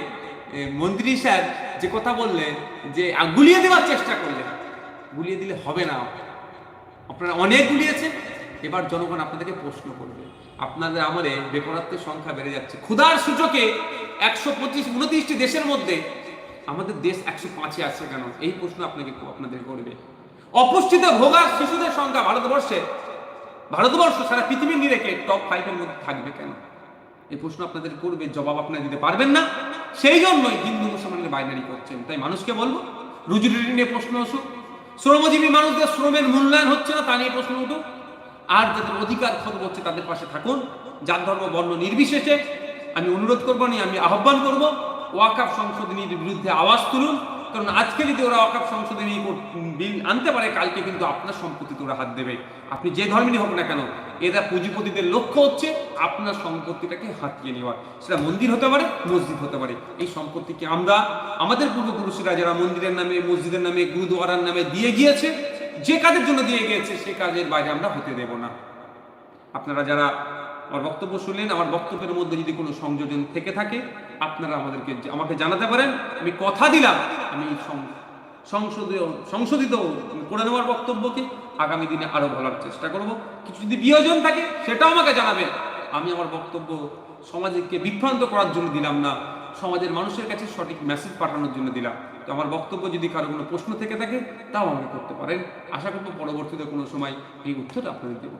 মন্ত্রী স্যার যে কথা বললেন যে গুলিয়ে দেওয়ার চেষ্টা করলেন, গুলিয়ে দিলে হবে না, আপনারা অনেক গুলিয়েছেন, এবার জনগণ আপনাদেরকে প্রশ্ন করবে। আপনাদের আমলে বেকারত্বের সংখ্যা বেড়ে যাচ্ছে, ক্ষুধার সূচকে 129টি দেশের মধ্যে আমাদের দেশ 105-এ আছে কেন, এই প্রশ্ন আপনাদের করবে। অপুষ্টিতে ভোগার শিশুদের সংখ্যা ভারতবর্ষ সারা পৃথিবীর নিরেখে টপ 5-এর মধ্যে থাকবে কেন, এই প্রশ্ন আপনাদের করবে, জবাব আপনারা দিতে পারবেন না। সেই জন্যই হিন্দু মুসলমানকে বাইনারি করছেন। তাই মানুষকে বলবো, রুজি রুটি নিয়ে প্রশ্ন আসুক, শ্রমজীবী মানুষদের শ্রমের মূল্যায়ন হচ্ছে না তা নিয়ে প্রশ্ন উঠুক, আর যাদের অধিকার খর্ব হচ্ছে তাদের পাশে থাকুন, জাত ধর্ম বর্ণ নির্বিশেষে আমি অনুরোধ করবো আমি আহ্বান করব ওয়াকাফ সংশোধনীর বিরুদ্ধে আওয়াজ তুলুন। কারণ আজকে যদি ওরা ওয়াকাফ সংশোধনী বিল আনতে পারে, কালকে কিন্তু আপনার সম্পত্তিতে ওরা হাত দেবে। আপনি যে ধর্মেরই হোক না কেন, এরা পুঁজিপতিদের লক্ষ্য হচ্ছে আপনার সম্পত্তিটাকে হাতিয়ে নেওয়া। সেটা মন্দির হতে পারে, মসজিদ হতে পারে। এই সম্পত্তিকে আমরা আমাদের পূর্বপুরুষরা যারা মন্দিরের নামে, মসজিদের নামে, গুরুদুয়ারার নামে দিয়ে গিয়েছে, যে কাজের জন্য দিয়ে গিয়েছে সে কাজের বাইরে আমরা হতে দেব না। আপনারা যারা আমার বক্তব্য শুনলেন, আমার বক্তব্যের মধ্যে যদি কোনো সংযোজন থেকে থাকে আপনারা আমাকে জানাতে পারেন। আমি কথা দিলাম আমি সংশোধিত করে নেওয়ার বক্তব্যকে আগামী দিনে আরো বলার চেষ্টা করব। কিছু যদি বিয়োজন থাকে সেটাও আমাকে জানাবেন। আমি আমার বক্তব্য সমাজকে বিভ্রান্ত করার জন্য দিলাম না, সমাজের মানুষের কাছে সঠিক মেসেজ পাঠানোর জন্য দিলাম। তো আমার বক্তব্য যদি কারো কোনো প্রশ্ন থেকে থাকে তাও আমাকে করতে পারেন। আশা করব পরবর্তীতে কোনো সময় এই উত্তর আপনাদের দেব।